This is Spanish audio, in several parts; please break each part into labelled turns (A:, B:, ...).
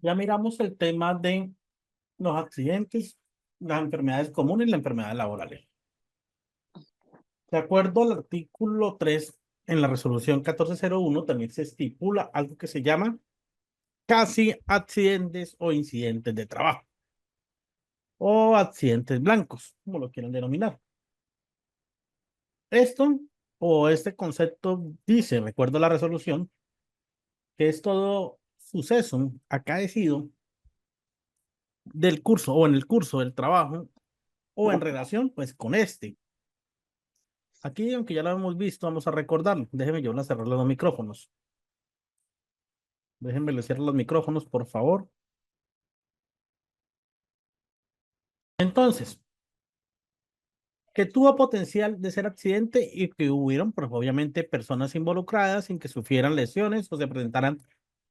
A: Ya miramos el tema de los accidentes, las enfermedades comunes y las enfermedades laborales. De acuerdo al artículo 3 en la resolución 1401, también se estipula algo que se llama casi accidentes o incidentes de trabajo o accidentes blancos, como lo quieran denominar. Esto o este concepto dice, recuerdo la resolución, que es todo suceso acaecido del curso o en el curso del trabajo o en relación pues con este. Aquí, aunque ya lo hemos visto, vamos a recordarlo. Déjenme yo cerrar los micrófonos. Déjenme le cierro los micrófonos, por favor. Entonces, que tuvo potencial de ser accidente y que hubieron, pues, obviamente, personas involucradas sin que sufrieran lesiones o se presentaran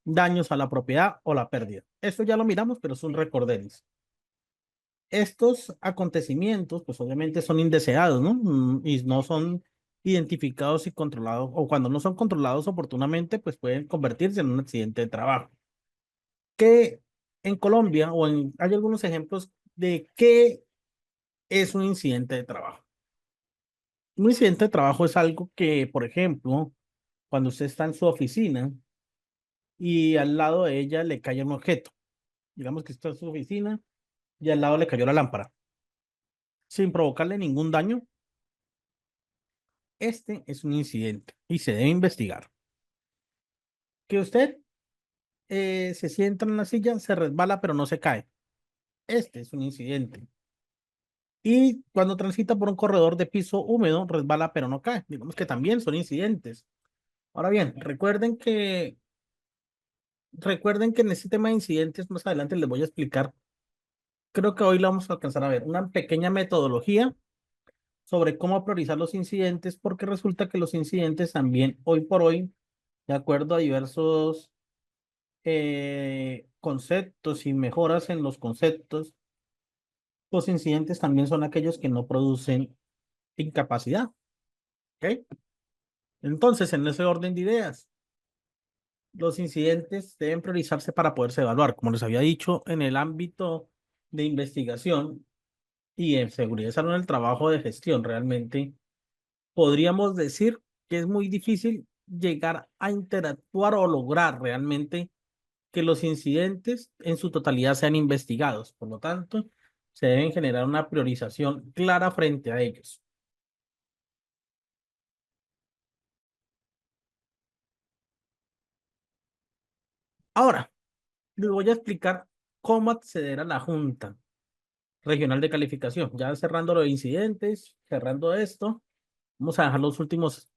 A: daños a la propiedad o la pérdida. Esto ya lo miramos, pero es un recorderis. Estos acontecimientos, pues obviamente son indeseados, ¿no? Y no son identificados y controlados, o cuando no son controlados oportunamente, pues pueden convertirse en un accidente de trabajo. Que en Colombia, hay algunos ejemplos de qué es un incidente de trabajo. Un incidente de trabajo es algo que, por ejemplo, cuando usted está en su oficina y al lado de ella le cae un objeto, digamos que está en su oficina y al lado le cayó la lámpara, sin provocarle ningún daño. Este es un incidente y se debe investigar. Que usted se sienta en la silla, se resbala, pero no se cae. Este es un incidente. Y cuando transita por un corredor de piso húmedo, resbala, pero no cae. Digamos que también son incidentes. Ahora bien, recuerden que en este tema de incidentes, más adelante les voy a explicar. Creo que hoy la vamos a alcanzar a ver una pequeña metodología sobre cómo priorizar los incidentes, porque resulta que los incidentes también, hoy por hoy, de acuerdo a diversos conceptos y mejoras en los conceptos, los incidentes también son aquellos que no producen incapacidad. ¿Ok? Entonces, en ese orden de ideas, los incidentes deben priorizarse para poderse evaluar. Como les había dicho, en el ámbito de investigación y en seguridad y salud en el trabajo de gestión, realmente podríamos decir que es muy difícil llegar a interactuar o lograr realmente que los incidentes en su totalidad sean investigados. Por lo tanto, se deben generar una priorización clara frente a ellos. Ahora, les voy a explicar cómo acceder a la Junta Regional de Calificación. Ya cerrando los incidentes, cerrando esto, vamos a dejar los últimos,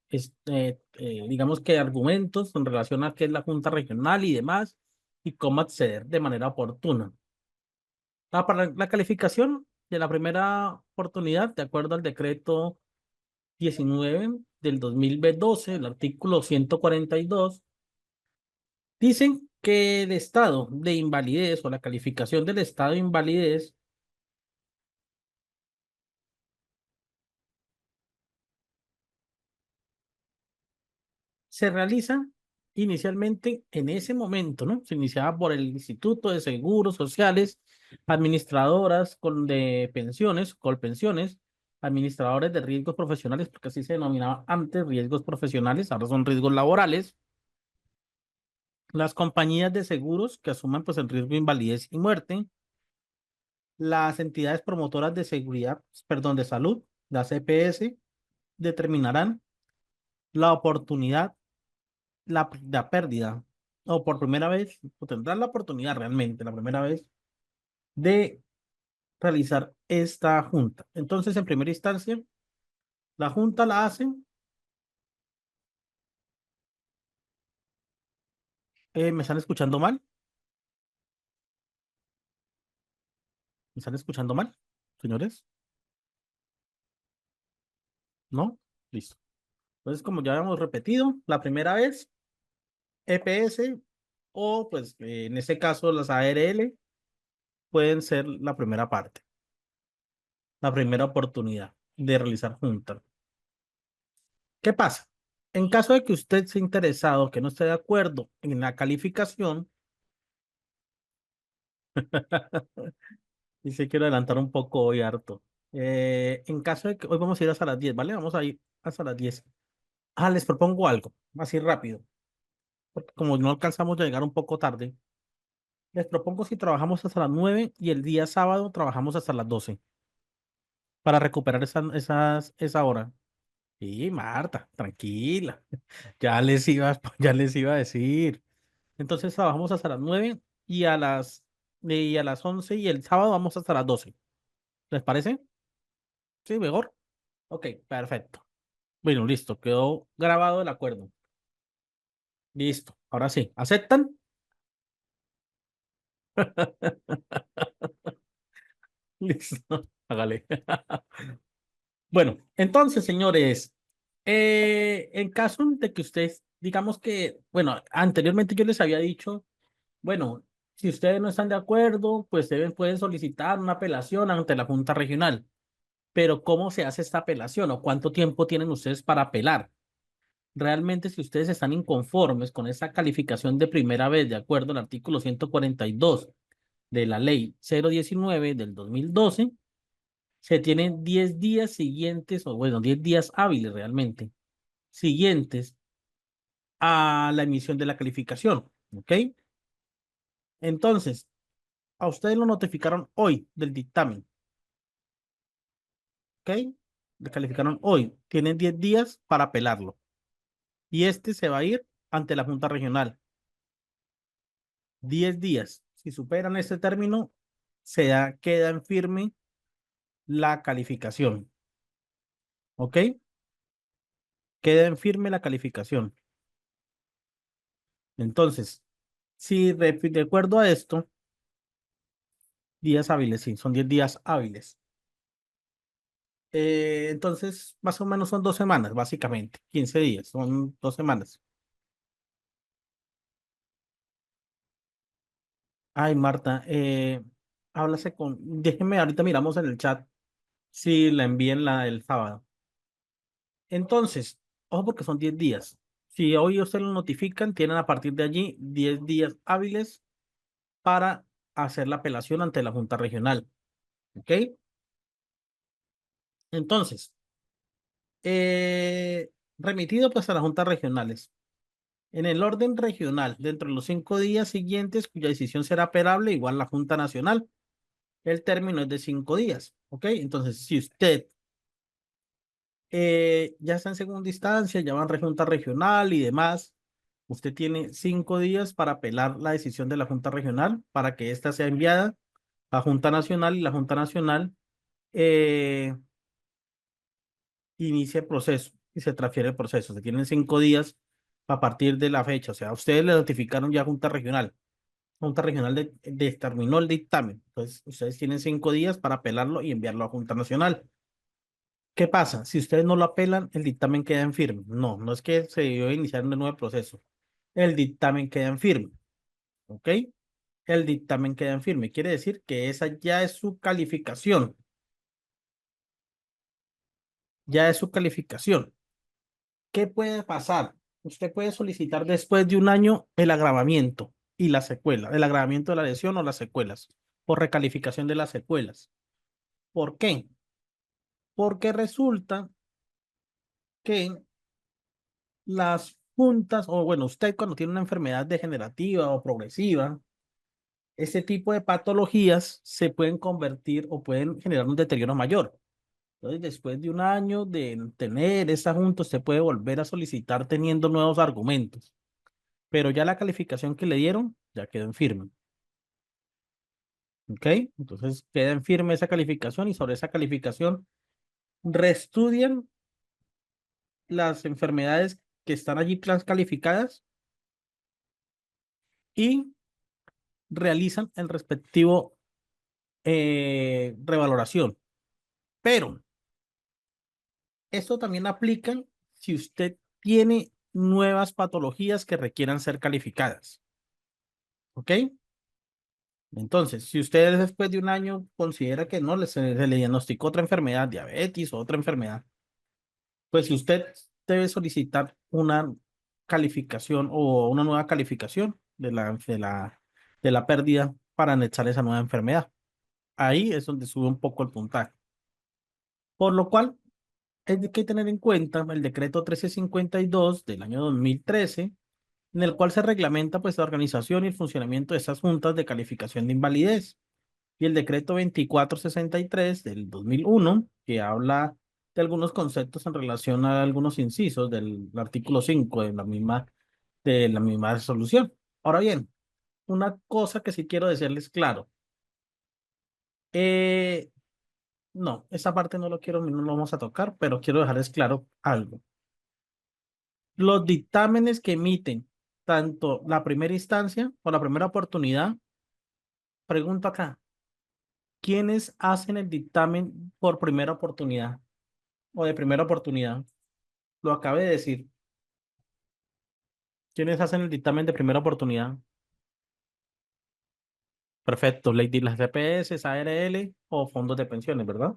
A: digamos que argumentos en relación a qué es la Junta Regional y demás, y cómo acceder de manera oportuna. Para la calificación de la primera oportunidad, de acuerdo al decreto 19 del 2012, el artículo 142, dicen que el estado de invalidez o la calificación del estado de invalidez se realiza inicialmente en ese momento, ¿no? Se iniciaba por el Instituto de Seguros Sociales, administradoras de pensiones, colpensiones, administradores de riesgos profesionales, porque así se denominaba antes riesgos profesionales, ahora son riesgos laborales, las compañías de seguros que asuman pues el riesgo de invalidez y muerte, las entidades promotoras de seguridad, perdón, de salud, las EPS, determinarán la oportunidad, la pérdida, o por primera vez, o tendrán la oportunidad realmente, la primera vez, de realizar esta junta. Entonces, en primera instancia, la junta la hacen, ¿me están escuchando mal? ¿Me están escuchando mal, señores? ¿No? Listo. Entonces, como ya hemos repetido, la primera vez, EPS o pues en este caso las ARL pueden ser la primera parte, la primera oportunidad de realizar juntas. ¿Qué pasa? En caso de que usted esté interesado, que no esté de acuerdo en la calificación, Y sí quiero adelantar un poco hoy harto. En caso de que hoy vamos a ir hasta las 10, ¿vale? Vamos a ir hasta las 10. Ah, les propongo algo, así rápido, porque como no alcanzamos a llegar un poco tarde, les propongo si trabajamos hasta las 9 y el día sábado trabajamos hasta las 12 para recuperar esa hora. Sí, Marta, tranquila. Ya les iba a decir. Entonces trabajamos hasta las 9 y a las 11 y el sábado vamos hasta las 12. ¿Les parece? Sí, mejor. Ok, perfecto. Bueno, listo. Quedó grabado el acuerdo. Listo. Ahora sí. ¿Aceptan? Listo. Hágale. Bueno, entonces, señores, en caso de que ustedes, digamos que, bueno, anteriormente yo les había dicho, bueno, si ustedes no están de acuerdo, pues pueden solicitar una apelación ante la Junta Regional. Pero ¿cómo se hace esta apelación o cuánto tiempo tienen ustedes para apelar? Realmente, si ustedes están inconformes con esa calificación de primera vez, de acuerdo al artículo 142 de la ley 019 del 2012, se tienen 10 días siguientes, o bueno, 10 días hábiles realmente, siguientes a la emisión de la calificación, ¿ok? Entonces, a ustedes lo notificaron hoy del dictamen, ¿ok? Le calificaron hoy, tienen 10 días para apelarlo y este se va a ir ante la Junta Regional. 10 días. Si superan este término, queda en firme la calificación, ¿ok? Queda en firme la calificación. Entonces, si de acuerdo a esto, días hábiles, sí, son 10 días hábiles. Entonces, más o menos son 2 semanas, básicamente. 15 días, son 2 semanas. Ay, Marta, déjeme, ahorita miramos en el chat si la envíen el sábado. Entonces, ojo porque son 10 días. Si hoy ustedes lo notifican, tienen a partir de allí 10 días hábiles para hacer la apelación ante la Junta Regional. ¿Ok? Entonces, eh, remitido pues a las juntas regionales. En el orden regional, dentro de los 5 días siguientes, cuya decisión será apelable, igual la Junta Nacional, el término es de 5 días. ¿Ok? Entonces, si usted ya está en segunda instancia, ya va en junta regional y demás, usted tiene 5 días para apelar la decisión de la Junta Regional para que ésta sea enviada a Junta Nacional y la Junta Nacional eh, inicia el proceso y se transfiere el proceso. Se tienen 5 días a partir de la fecha. O sea, ustedes le notificaron ya a Junta Regional. Junta Regional determinó el dictamen. Entonces, ustedes tienen 5 días para apelarlo y enviarlo a Junta Nacional. ¿Qué pasa? Si ustedes no lo apelan, el dictamen queda en firme. No, no es que se debió iniciar un nuevo proceso. El dictamen queda en firme. ¿Ok? El dictamen queda en firme. Quiere decir que esa ya es su calificación. Ya es su calificación. ¿Qué puede pasar? Usted puede solicitar después de un año el agravamiento y la secuela, el agravamiento de la lesión o las secuelas, por recalificación de las secuelas. ¿Por qué? Porque resulta que las juntas, o bueno, usted cuando tiene una enfermedad degenerativa o progresiva, ese tipo de patologías se pueden convertir o pueden generar un deterioro mayor. Entonces, después de un año de tener esa junta, usted puede volver a solicitar teniendo nuevos argumentos. Pero ya la calificación que le dieron ya quedó en firme. ¿Ok? Entonces queda en firme esa calificación y sobre esa calificación reestudian las enfermedades que están allí calificadas y realizan el respectivo revaloración. Pero esto también aplica si usted tiene nuevas patologías que requieran ser calificadas. ¿Ok? Entonces, si usted después de un año considera que no se le diagnosticó otra enfermedad, diabetes o otra enfermedad, pues si usted debe solicitar una calificación o una nueva calificación de la pérdida. para anexar esa nueva enfermedad. Ahí es donde sube un poco el puntaje. Por lo cual, hay que tener en cuenta el decreto 1352 del año 2013, en el cual se reglamenta pues la organización y el funcionamiento de esas juntas de calificación de invalidez, y el decreto 2463 del 2001, que habla de algunos conceptos en relación a algunos incisos del artículo 5 de la misma resolución. Ahora bien, una cosa que sí quiero decirles claro. Eh, no, esa parte no lo quiero, no lo vamos a tocar, pero quiero dejarles claro algo. Los dictámenes que emiten tanto la primera instancia o la primera oportunidad, pregunto acá, ¿quiénes hacen el dictamen por primera oportunidad o de primera oportunidad? Lo acabé de decir. ¿Quiénes hacen el dictamen de primera oportunidad? Perfecto, ley de las CPS, ARL o fondos de pensiones, ¿verdad?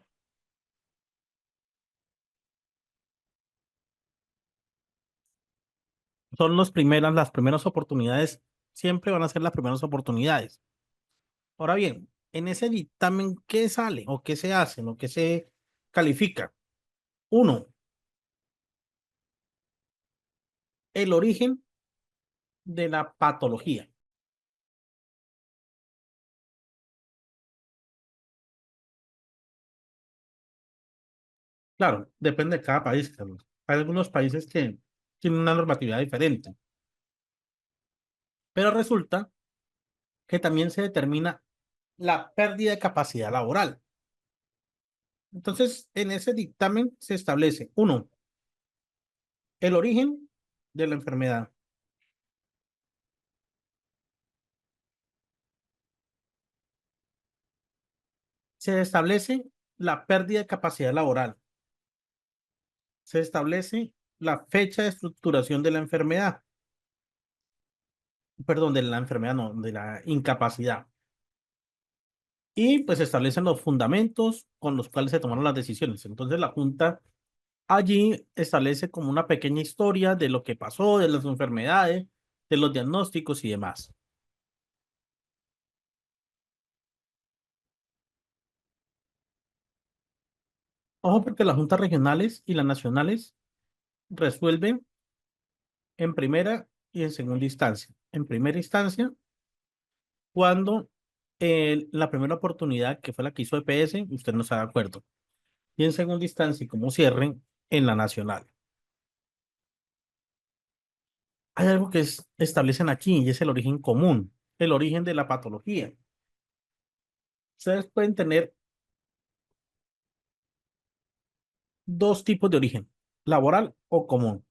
A: Son las primeras oportunidades, siempre van a ser las primeras oportunidades. Ahora bien, en ese dictamen, ¿qué sale o qué se hace o qué se califica? Uno, el origen de la patología. Claro, depende de cada país, Carlos. Hay algunos países que tienen una normatividad diferente, pero resulta que también se determina la pérdida de capacidad laboral. Entonces, en ese dictamen se establece, uno, el origen de la enfermedad. Se establece la pérdida de capacidad laboral. Se establece la fecha de estructuración de la enfermedad. Perdón, de la enfermedad, no, de la incapacidad. Y pues se establecen los fundamentos con los cuales se tomaron las decisiones. Entonces la Junta allí establece como una pequeña historia de lo que pasó, de las enfermedades, de los diagnósticos y demás. Ojo porque las juntas regionales y las nacionales resuelven en primera y en segunda instancia. En primera instancia, cuando la primera oportunidad, que fue la que hizo EPS, usted no está de acuerdo. Y en segunda instancia, y como cierren, en la nacional. Hay algo que establecen aquí y es el origen común, el origen de la patología. Ustedes pueden tener dos tipos de origen, laboral o común.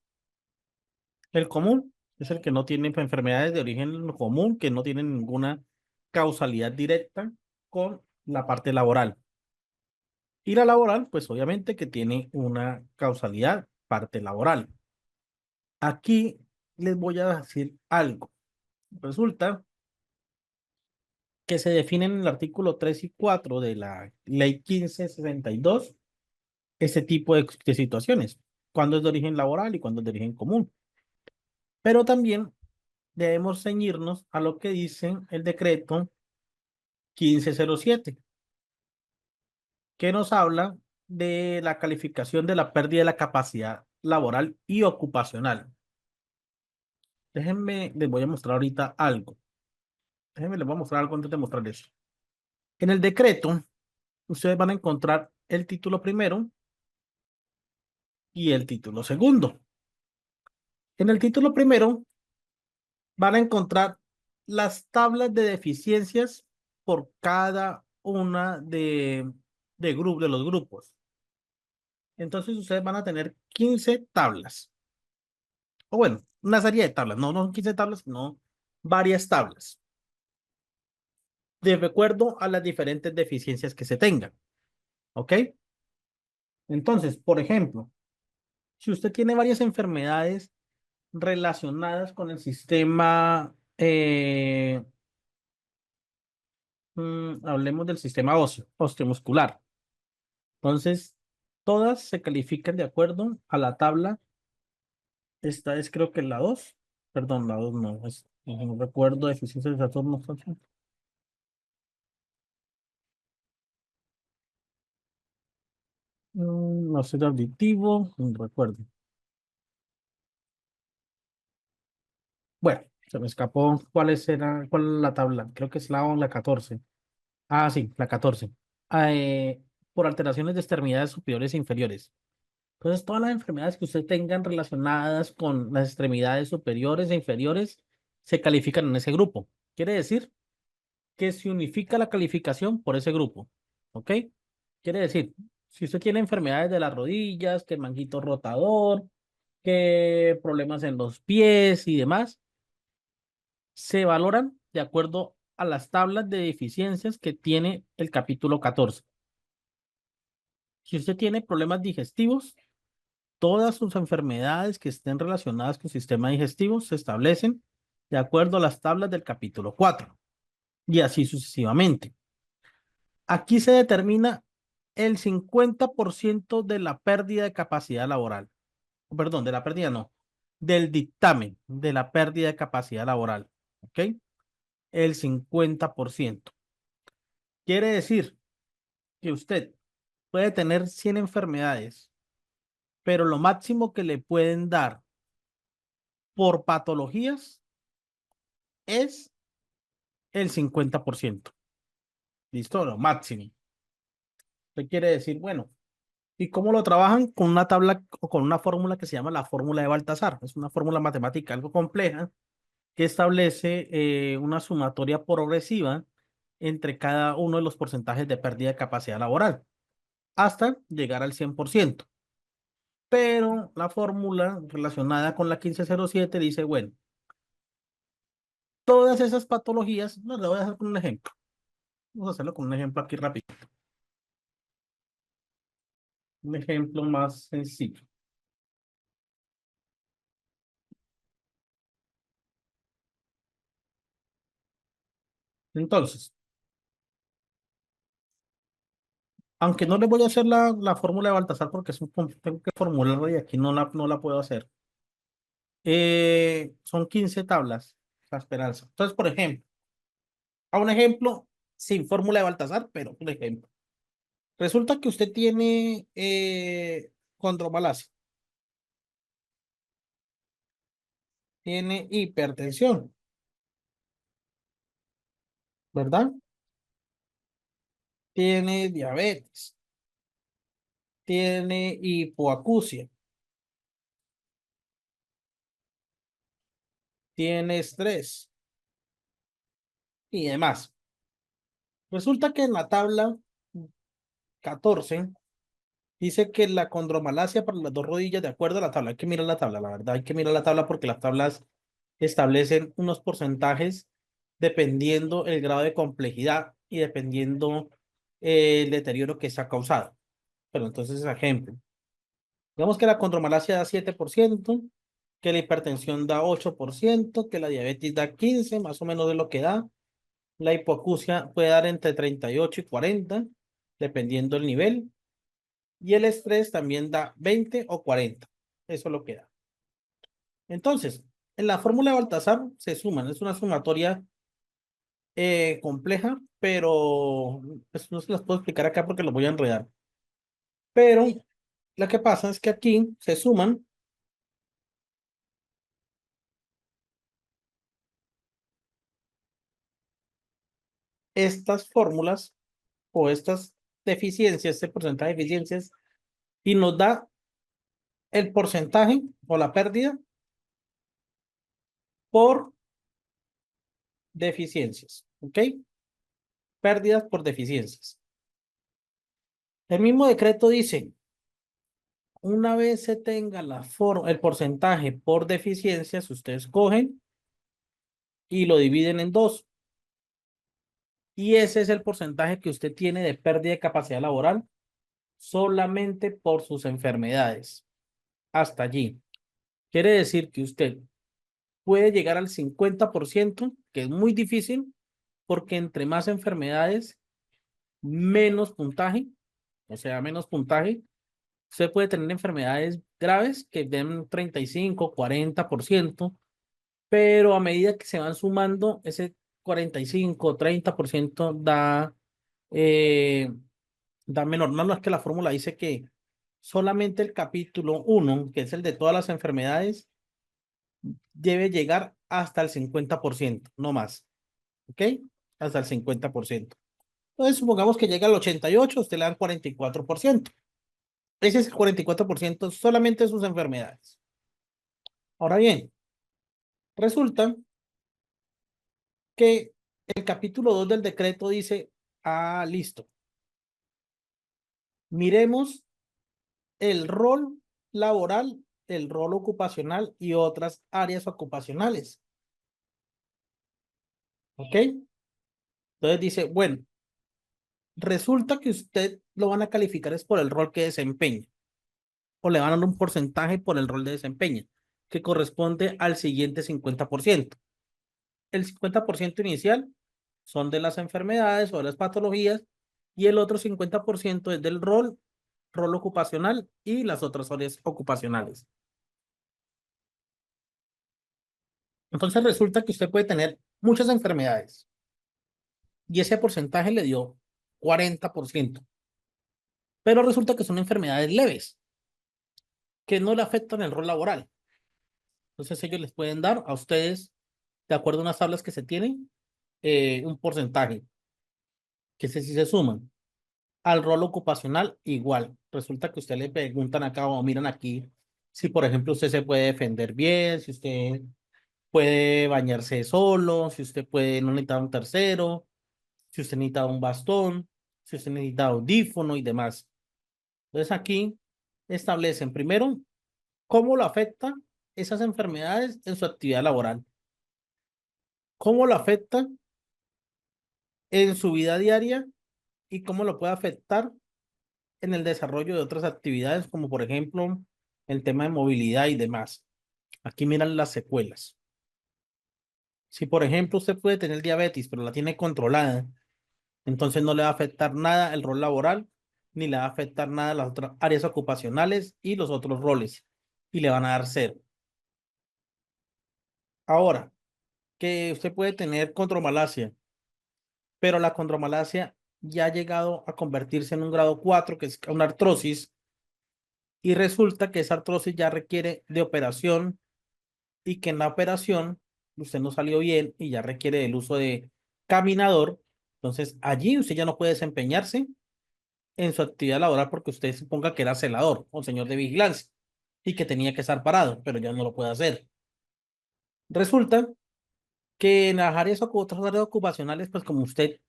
A: El común es el que no tiene enfermedades de origen común, que no tienen ninguna causalidad directa con la parte laboral. Y la laboral, pues obviamente que tiene una causalidad, parte laboral. Aquí les voy a decir algo. Resulta que se definen en el artículo 3 y 4 de la ley 1562 ese tipo de situaciones, cuando es de origen laboral y cuando es de origen común. Pero también debemos ceñirnos a lo que dice el decreto 1507, que nos habla de la calificación de la pérdida de la capacidad laboral y ocupacional. Déjenme, les voy a mostrar ahorita algo. Déjenme, les voy a mostrar algo antes de mostrar eso. En el decreto, ustedes van a encontrar el título primero y el título segundo. En el título primero van a encontrar las tablas de deficiencias por cada una de los grupos. Entonces ustedes van a tener 15 tablas. O bueno, una serie de tablas. No, no son 15 tablas, sino varias tablas. De acuerdo a las diferentes deficiencias que se tengan. ¿Ok? Entonces, por ejemplo, si usted tiene varias enfermedades relacionadas con el sistema, hablemos del sistema óseo, osteomuscular. Entonces, todas se califican de acuerdo a la tabla. Esta es creo que la 2. Perdón, la 2 no, no recuerdo, eficiencia de Saturno. ácido auditivo, no recuerdo. Bueno, se me escapó cuál es la tabla. Creo que es la 14. Ah, sí, la 14. Por alteraciones de extremidades superiores e inferiores. Entonces, todas las enfermedades que usted tengan relacionadas con las extremidades superiores e inferiores se califican en ese grupo. Quiere decir que se unifica la calificación por ese grupo. ¿Ok? Quiere decir, si usted tiene enfermedades de las rodillas, que el manguito rotador, que problemas en los pies y demás, se valoran de acuerdo a las tablas de deficiencias que tiene el capítulo 14. Si usted tiene problemas digestivos, todas sus enfermedades que estén relacionadas con el sistema digestivo se establecen de acuerdo a las tablas del capítulo 4 y así sucesivamente. Aquí se determina el 50% de la pérdida de capacidad laboral. Perdón, de la pérdida no, del dictamen de la pérdida de capacidad laboral. ¿Ok? El 50%. Quiere decir que usted puede tener 100 enfermedades, pero lo máximo que le pueden dar por patologías es el 50%. ¿Listo? Lo máximo. ¿Qué quiere decir? Bueno, ¿y cómo lo trabajan? Con una tabla o con una fórmula que se llama la fórmula de Baltasar. Es una fórmula matemática algo compleja que establece una sumatoria progresiva entre cada uno de los porcentajes de pérdida de capacidad laboral hasta llegar al 100%. Pero la fórmula relacionada con la 1507 dice, bueno, todas esas patologías, no, le voy a hacer con un ejemplo. Vamos a hacerlo con un ejemplo aquí rápido. Un ejemplo más sencillo. Entonces, aunque no le voy a hacer la fórmula de Baltasar porque tengo que formularla y aquí no la puedo hacer. Son 15 tablas, la esperanza. Entonces, por ejemplo, a un ejemplo sin fórmula de Baltasar, pero un ejemplo. Resulta que usted tiene condromalacia, tiene hipertensión, ¿verdad? Tiene diabetes, tiene hipoacusia, tiene estrés y demás. Resulta que en la tabla 14 dice que la condromalacia para las dos rodillas, de acuerdo a la tabla, hay que mirar la tabla, la verdad, hay que mirar la tabla porque las tablas establecen unos porcentajes dependiendo el grado de complejidad y dependiendo el deterioro que se ha causado. Pero entonces, ejemplo, digamos que la condromalacia da 7%, que la hipertensión da 8%, que la diabetes da 15%, más o menos de lo que da. La hipoacusia puede dar entre 38 y 40, dependiendo del nivel. Y el estrés también da 20 o 40. Eso es lo que da. Entonces, en la fórmula de Baltasar se suman. Es una sumatoria compleja, pero pues, no se las puedo explicar acá porque los voy a enredar. Pero lo que pasa es que aquí se suman estas fórmulas o estas deficiencias, este porcentaje de deficiencias, y nos da el porcentaje o la pérdida por deficiencias. ¿Ok? Pérdidas por deficiencias. El mismo decreto dice, una vez se tenga el porcentaje por deficiencias, ustedes cogen y lo dividen en dos. Y ese es el porcentaje que usted tiene de pérdida de capacidad laboral solamente por sus enfermedades. Hasta allí. Quiere decir que usted puede llegar al 50%, que es muy difícil, porque entre más enfermedades, menos puntaje, o sea, menos puntaje. Usted puede tener enfermedades graves que den 35, 40%, pero a medida que se van sumando, ese 45, 30% da menor. No, no es que la fórmula dice que solamente el capítulo 1, que es el de todas las enfermedades, debe llegar hasta el 50%, no más. ¿Ok? Hasta el 50%. Entonces, supongamos que llega al 88, usted le dan 44%. Ese es el 44% solamente de sus enfermedades. Ahora bien, resulta que el capítulo 2 del decreto dice, listo, miremos el rol laboral, el rol ocupacional y otras áreas ocupacionales. ¿Ok? Entonces dice, bueno, resulta que usted lo van a calificar es por el rol que desempeña, o le van a dar un porcentaje por el rol de desempeño, que corresponde al siguiente 50%. El 50% inicial son de las enfermedades o de las patologías, y el otro 50% es del rol ocupacional y las otras áreas ocupacionales. Entonces resulta que usted puede tener muchas enfermedades y ese porcentaje le dio 40%, pero resulta que son enfermedades leves que no le afectan el rol laboral. Entonces ellos les pueden dar a ustedes, de acuerdo a unas tablas que se tienen, un porcentaje, que si se suman al rol ocupacional, igual. Resulta que usted le preguntan acá o miran aquí si, por ejemplo, usted se puede defender bien, si usted puede bañarse solo, si usted puede no necesitar un tercero, si usted necesita un bastón, si usted necesita audífono y demás. Entonces aquí establecen primero cómo lo afectan esas enfermedades en su actividad laboral, cómo lo afectan en su vida diaria y cómo lo puede afectar en el desarrollo de otras actividades, como por ejemplo el tema de movilidad y demás. Aquí miran las secuelas. Si por ejemplo usted puede tener diabetes, pero la tiene controlada, entonces no le va a afectar nada el rol laboral, ni le va a afectar nada las otras áreas ocupacionales y los otros roles, y le van a dar cero. Ahora, que usted puede tener condromalacia, pero la condromalacia ya ha llegado a convertirse en un grado 4, que es una artrosis, y resulta que esa artrosis ya requiere de operación y que en la operación usted no salió bien y ya requiere el uso de caminador. Entonces allí usted ya no puede desempeñarse en su actividad laboral porque usted suponga que era celador o señor de vigilancia y que tenía que estar parado, pero ya no lo puede hacer. Resulta que en las otras áreas ocupacionales, pues como usted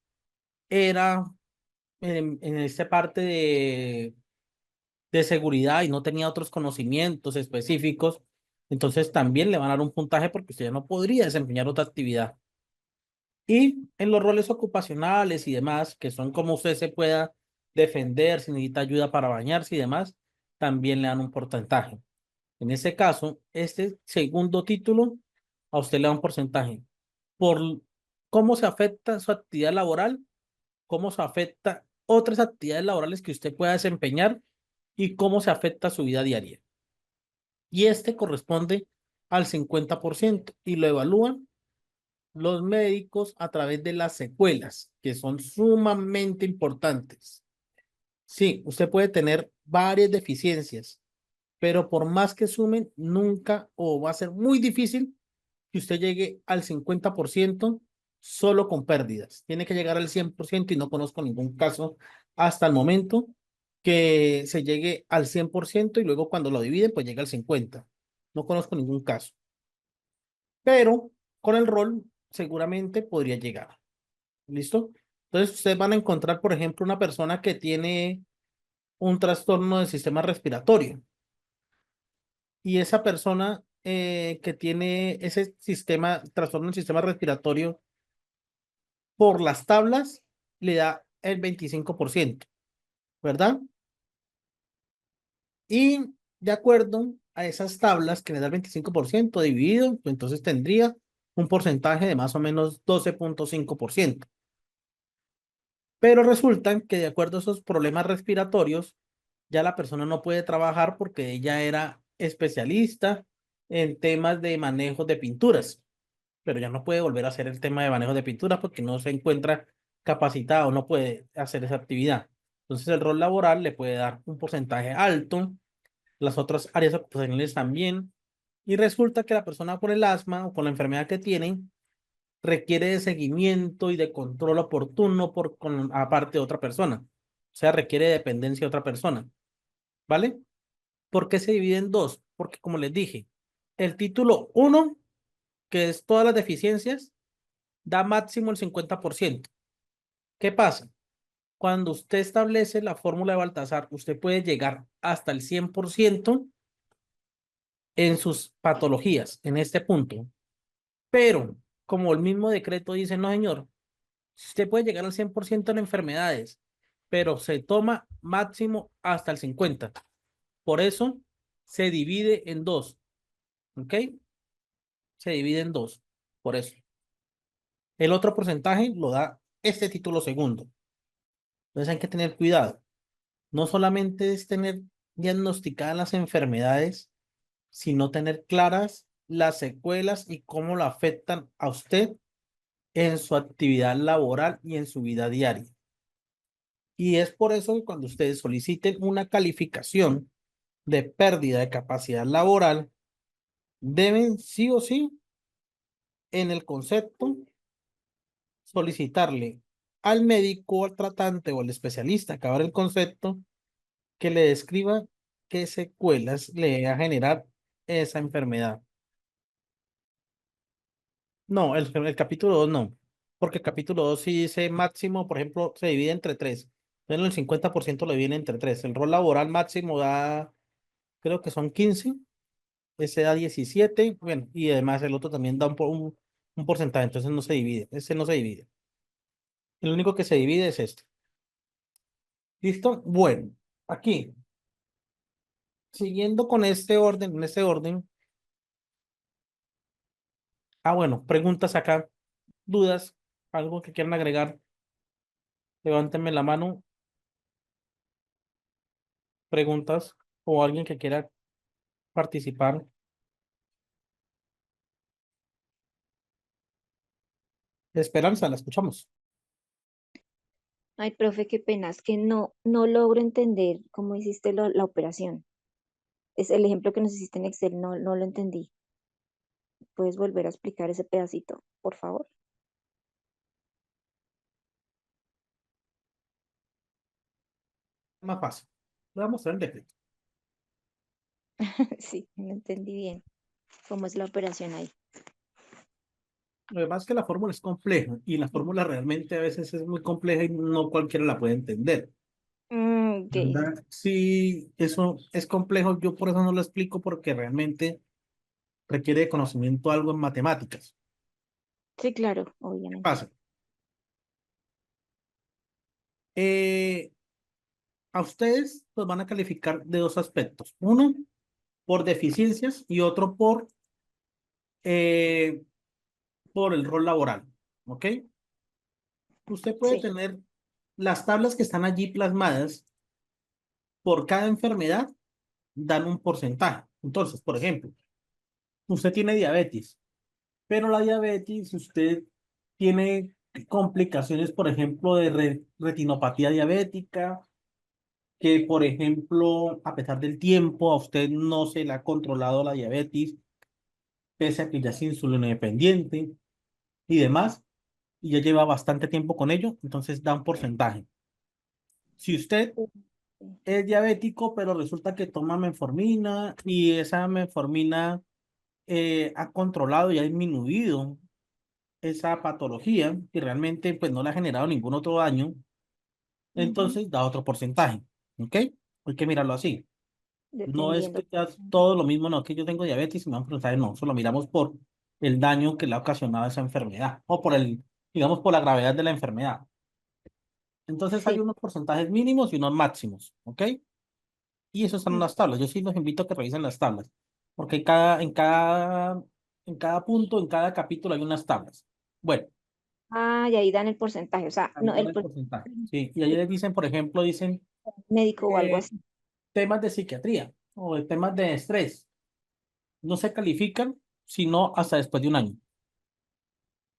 A: era en esta parte de seguridad y no tenía otros conocimientos específicos, entonces también le van a dar un puntaje porque usted ya no podría desempeñar otra actividad. Y en los roles ocupacionales y demás, que son como usted se pueda defender, si necesita ayuda para bañarse y demás, también le dan un porcentaje. En ese caso, este segundo título, a usted le da un porcentaje por cómo se afecta su actividad laboral, cómo se afecta otras actividades laborales que usted pueda desempeñar y cómo se afecta su vida diaria. Y este corresponde al 50% y lo evalúan los médicos a través de las secuelas, que son sumamente importantes. Sí, usted puede tener varias deficiencias, pero por más que sumen, nunca o va a ser muy difícil que usted llegue al 50% solo con pérdidas. Tiene que llegar al 100% y no conozco ningún caso hasta el momento que se llegue al 100% y luego cuando lo dividen, pues llega al 50%. No conozco ningún caso, pero con el rol seguramente podría llegar. ¿Listo? Entonces ustedes van a encontrar, por ejemplo, una persona que tiene un trastorno del sistema respiratorio y esa persona que tiene ese trastorno del sistema respiratorio, por las tablas le da el 25%, ¿verdad? Y de acuerdo a esas tablas que le da el 25% dividido, pues entonces tendría un porcentaje de más o menos 12,5%. Pero resulta que de acuerdo a esos problemas respiratorios, ya la persona no puede trabajar porque ella era especialista en temas de manejo de pinturas, pero ya no puede volver a hacer el tema de manejo de pinturas porque no se encuentra capacitado, no puede hacer esa actividad. Entonces el rol laboral le puede dar un porcentaje alto, las otras áreas ocupacionales también, y resulta que la persona con el asma o con la enfermedad que tiene requiere de seguimiento y de control oportuno aparte de otra persona. O sea, requiere de dependencia de otra persona, ¿vale? ¿Por qué se divide en dos? Porque como les dije, el título uno, que es todas las deficiencias, da máximo el 50%. ¿Qué pasa? Cuando usted establece la fórmula de Baltasar, usted puede llegar hasta el 100% en sus patologías, en este punto. Pero, como el mismo decreto dice, no, señor, usted puede llegar al 100% en enfermedades, pero se toma máximo hasta el 50%. Por eso se divide en dos, ¿ok? Se divide en dos, por eso. El otro porcentaje lo da este título segundo. Entonces hay que tener cuidado. No solamente es tener diagnosticadas las enfermedades, sino tener claras las secuelas y cómo lo afectan a usted en su actividad laboral y en su vida diaria. Y es por eso que cuando ustedes soliciten una calificación de pérdida de capacidad laboral, deben sí o sí en el concepto solicitarle al médico, al tratante o al especialista que abra el concepto que le describa qué secuelas le va a generar esa enfermedad. No, el capítulo 2 no, porque el capítulo 2 sí dice máximo, por ejemplo, se divide entre tres. Entonces el 50% le viene entre tres. El rol laboral máximo da, creo que son 15, ese da 17, bueno, y además el otro también da un porcentaje, entonces no se divide, ese no se divide. El único que se divide es este. ¿Listo? Bueno, aquí, siguiendo con este orden, en este orden. Bueno, preguntas acá, dudas, algo que quieran agregar, levántenme la mano, preguntas o alguien que quiera participar. Esperanza, la escuchamos.
B: Ay, profe, qué pena, es que no logro entender cómo hiciste la operación. Es el ejemplo que nos hiciste en Excel, no lo entendí. ¿Puedes volver a explicar ese pedacito, por favor?
A: Más fácil. Le vamos a mostrar el decreto.
B: Sí, no entendí bien cómo es la operación ahí.
A: Lo demás es que la fórmula es compleja y la fórmula realmente a veces es muy compleja y no cualquiera la puede entender.
B: Ok,
A: ¿Verdad? Sí, eso es complejo. Yo por eso no lo explico porque realmente requiere de conocimiento algo en matemáticas.
B: sí, claro,
A: ¿Qué
B: obviamente.
A: pasa? Eh, a ustedes los van a calificar de dos aspectos. Uno, por deficiencias y otro eh, por el rol laboral. ¿Ok? Usted puede
B: Sí,
A: tener las tablas que están allí plasmadas por cada enfermedad, dan un porcentaje. Entonces, por ejemplo, usted tiene diabetes, pero la diabetes, usted tiene complicaciones, por ejemplo, de retinopatía diabética, que, por ejemplo, a pesar del tiempo, a usted no se le ha controlado la diabetes, pese a que ya es insulino dependiente y demás, y ya lleva bastante tiempo con ello, entonces da un porcentaje. Si usted
B: sí,
A: es diabético, pero resulta que toma metformina y esa metformina ha controlado y ha disminuido esa patología y realmente pues no le ha generado ningún otro daño,
B: ujú,
A: entonces da otro porcentaje, ¿ok? Hay que mirarlo así. No es
B: dependiendo.
A: que ya es todo lo mismo, no, que yo tengo diabetes y me dan porcentaje, no, solo miramos por el daño que le ha ocasionado esa enfermedad o por digamos, por la gravedad de la enfermedad. Entonces hay
B: Sí.
A: unos porcentajes mínimos y unos máximos, ¿ok? Y eso están en
B: Mm.
A: las tablas. Yo sí los invito a que revisen las tablas, porque en cada punto, en cada capítulo hay unas tablas. Bueno,
B: Ah, y ahí dan el porcentaje, o sea,
A: ahí
B: no,
A: dan el porcentaje. Sí, y ahí les dicen, por ejemplo, dicen
B: médico o algo
A: eh,
B: así.
A: temas de psiquiatría o de temas de estrés. No se califican sino hasta después de un año,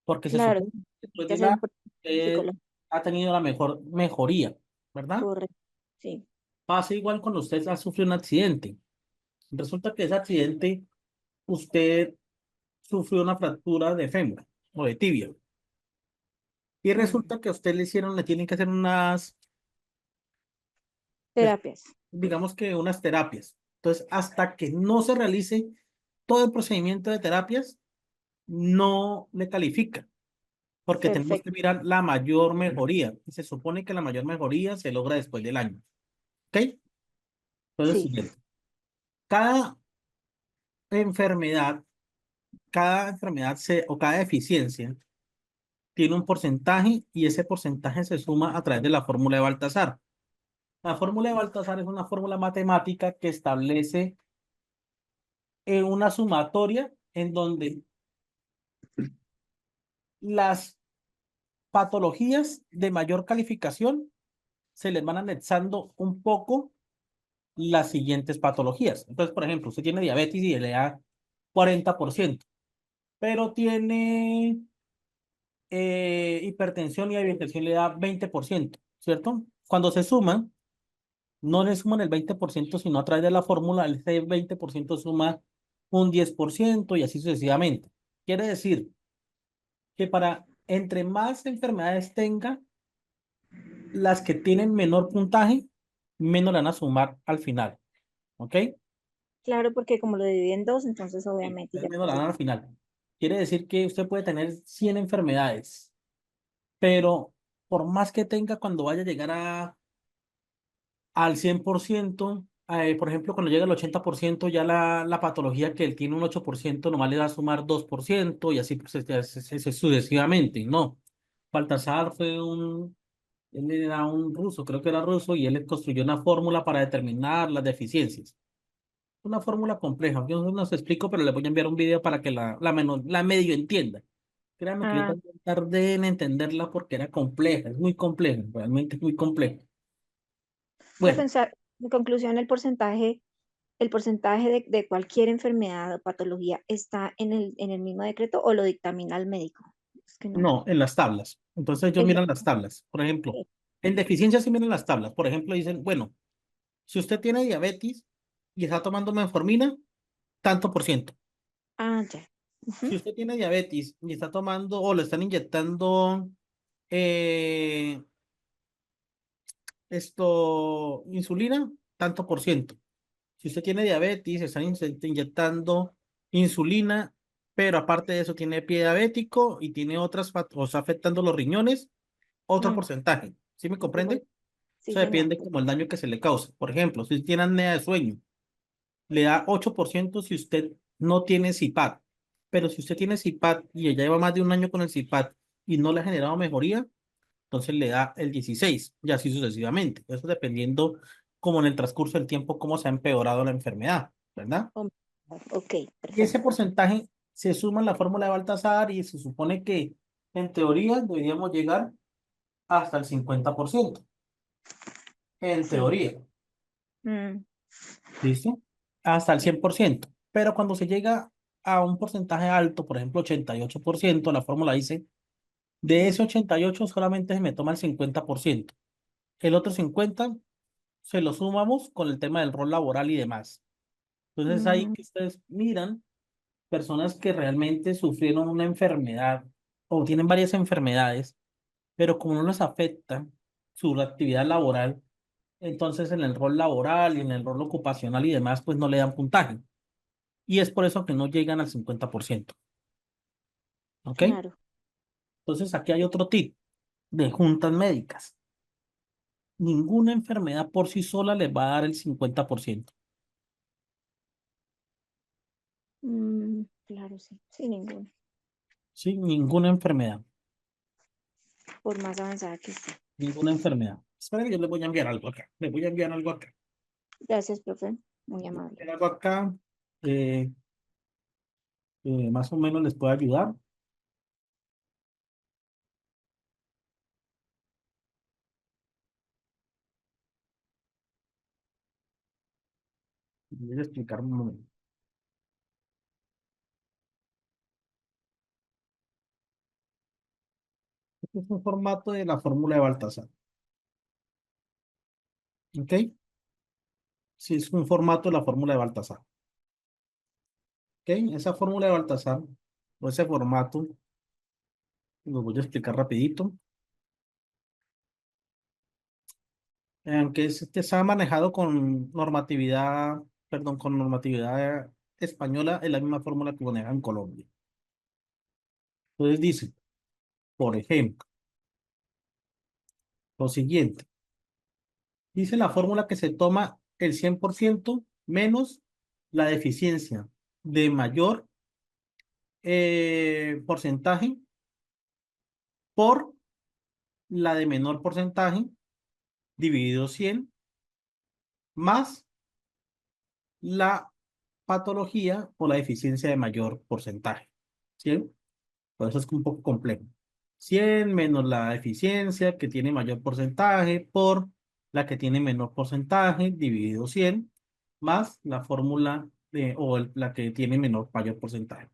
A: porque se
B: Claro,
A: supone que
B: hay
A: después
B: que
A: de un
B: hacer un
A: año
B: psicológico.
A: ha tenido la mejor mejoría. ¿verdad?
B: correcto. Sí,
A: Pasa igual cuando usted ha sufrido un accidente. Resulta que ese accidente, usted sufrió una fractura de fémur o de tibia. Y
B: mm,
A: resulta que a usted le tienen que hacer pues,
B: terapias.
A: digamos que unas terapias. Entonces, hasta que no se realice todo el procedimiento de terapias, no le califica, porque tenemos que
B: Perfecto.
A: mirar la mayor mejoría. Y se supone que la mayor mejoría se logra después del año. ¿Ok? Entonces,
B: Sí,
A: siguiente. Cada enfermedad, o cada deficiencia tiene un porcentaje y ese porcentaje se suma a través de la fórmula de Baltasar. La fórmula de Baltasar es una fórmula matemática que establece una sumatoria en donde las patologías de mayor calificación se les van anexando un poco las siguientes patologías. Entonces, por ejemplo, usted tiene diabetes y le da 40%, pero tiene hipertensión y hipertensión le da 20%, ¿cierto? Cuando se suman, no le suman el 20%, sino a través de la fórmula, ese 20% suma un 10% y así sucesivamente. Quiere decir que para entre más enfermedades tenga, las que tienen menor puntaje, menos le van a sumar al final, ¿ok?
B: claro, porque como lo dividí en dos, entonces
A: Sí,
B: obviamente
A: es
B: ya
A: menos le
B: perdí.
A: dan al final. Quiere decir que usted puede tener 100 enfermedades, pero por más que tenga, cuando vaya a llegar al 100%, por ejemplo, cuando llega al 80%, ya la patología que él tiene un 8% nomás le va a sumar 2% y así pues, sucesivamente, ¿no? Baltasar él era un ruso, creo que era ruso, y él construyó una fórmula para determinar las deficiencias. Una fórmula compleja. Yo no se explico, pero le voy a enviar un video para que la medio entienda. Créanme que yo
B: Ah,
A: también tardé en entenderla porque era compleja, es muy compleja, realmente es muy compleja. Bueno,
B: en conclusión, el porcentaje de cualquier enfermedad o patología está en el mismo decreto o lo dictamina el médico. Es que no.
A: no, en las tablas. Entonces ellos
B: En la-
A: miran las tablas. Por ejemplo,
B: sí.
A: en deficiencia sí miran las tablas. Por ejemplo, dicen, bueno, si usted tiene diabetes y está tomando metformina, tanto por ciento.
B: Ah, ya.
A: Si
B: Ujú.
A: usted tiene diabetes y está tomando o le están inyectando eh, insulina, tanto por ciento. Si usted tiene diabetes, se están inyectando insulina, pero aparte de eso tiene pie diabético y tiene o está afectando los riñones, otro
B: Mm,
A: porcentaje. ¿Sí me
B: otro
A: comprende?
B: sí,
A: Eso
B: señor.
A: depende como el daño que se le cause. Por ejemplo, si tiene apnea de sueño, le da 8% si usted no tiene CPAP. Pero si usted tiene CPAP y ya lleva más de un año con el CPAP y no le ha generado mejoría, entonces le da el 16 y así sucesivamente. Eso dependiendo como en el transcurso del tiempo cómo se ha empeorado la enfermedad, ¿verdad?
B: Oh, ok,
A: Y ese
B: perfecto.
A: porcentaje se suma en la fórmula de Baltasar y se supone que en teoría deberíamos llegar hasta el 50%. En
B: Sí.
A: teoría,
B: Mm,
A: ¿listo? Hasta el 100%. Pero cuando se llega a un porcentaje alto, por ejemplo 88%, la fórmula dice, de ese 88 solamente se me toma el 50%. El otro 50 se lo sumamos con el tema del rol laboral y demás. Entonces ahí
B: mm,
A: que ustedes miran personas que realmente sufrieron una enfermedad o tienen varias enfermedades, pero como no les afecta su actividad laboral, entonces en el rol laboral y en el rol ocupacional y demás, pues no le dan puntaje. Y es por eso que no llegan al 50%. ¿Ok?
B: claro.
A: Entonces aquí hay otro tip de juntas médicas. Ninguna enfermedad por sí sola les va a dar el 50%.
B: Claro, sí. Sin ninguno.
A: Sí, ninguna enfermedad.
B: Por más avanzada que esté.
A: Ninguna enfermedad. Espera que yo les voy a enviar algo acá. Les voy a enviar algo acá.
B: Gracias, profe. Muy
A: Les voy a
B: amable.
A: enviar algo acá. eh, Más o menos les puede ayudar. Voy a explicar un momento. Este es un formato de la fórmula de Baltasar. ¿Ok? Si es un formato de la fórmula de Baltasar. ¿Ok? Esa fórmula de Baltasar, o ese formato, lo voy a explicar rapidito. Aunque este está manejado con normatividad, perdón, con normatividad española, es la misma fórmula que maneja en Colombia. Entonces dice, por ejemplo, lo siguiente. Dice la fórmula que se toma el 100% menos la deficiencia de mayor porcentaje por la de menor porcentaje dividido 100 más la patología o la deficiencia de mayor porcentaje. ¿Sí? Por eso es un poco complejo. 100 menos la eficiencia que tiene mayor porcentaje por la que tiene menor porcentaje dividido 100 más la fórmula la que tiene mayor porcentaje.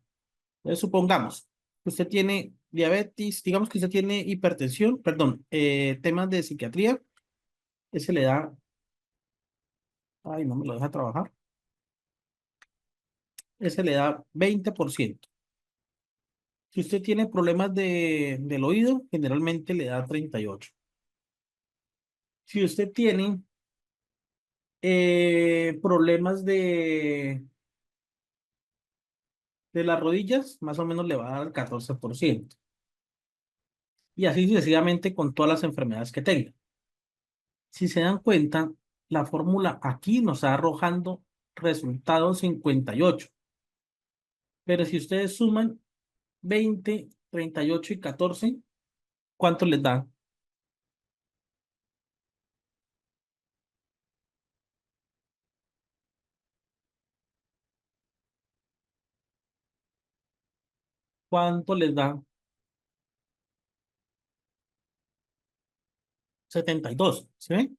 A: Entonces, supongamos que usted tiene diabetes, digamos que usted tiene hipertensión, perdón, temas de psiquiatría, ese le da, ay, no me lo deja trabajar, ese le da 20%. Si usted tiene problemas del oído, generalmente le da 38. Si usted tiene problemas de las rodillas, más o menos le va a dar el 14%. Y así sucesivamente con todas las enfermedades que tenga. Si se dan cuenta, la fórmula aquí nos está arrojando resultados 58. Pero si ustedes suman 20, 38 y 14, ¿cuánto les da? ¿Cuánto les da? 72. ¿Sí ven?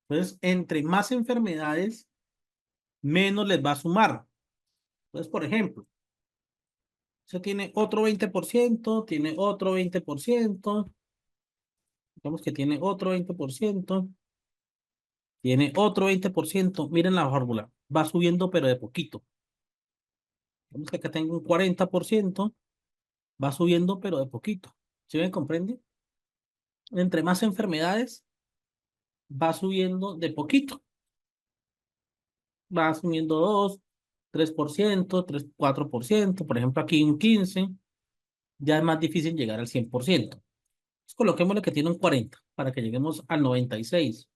A: Entonces, entre más enfermedades, menos les va a sumar. Entonces, por ejemplo, se tiene otro 20%, tiene otro 20%, digamos que tiene otro 20%, tiene otro 20%. Miren la fórmula, va subiendo pero de poquito. Digamos que acá tengo un 40%, va subiendo pero de poquito. ¿Sí me comprende? Entre más enfermedades, va subiendo de poquito. Va subiendo 2, 3%, 3, 4%. Por ejemplo, aquí un 15%, ya es más difícil llegar al 100%. Pues coloquémosle que tiene un 40 para que lleguemos al 96.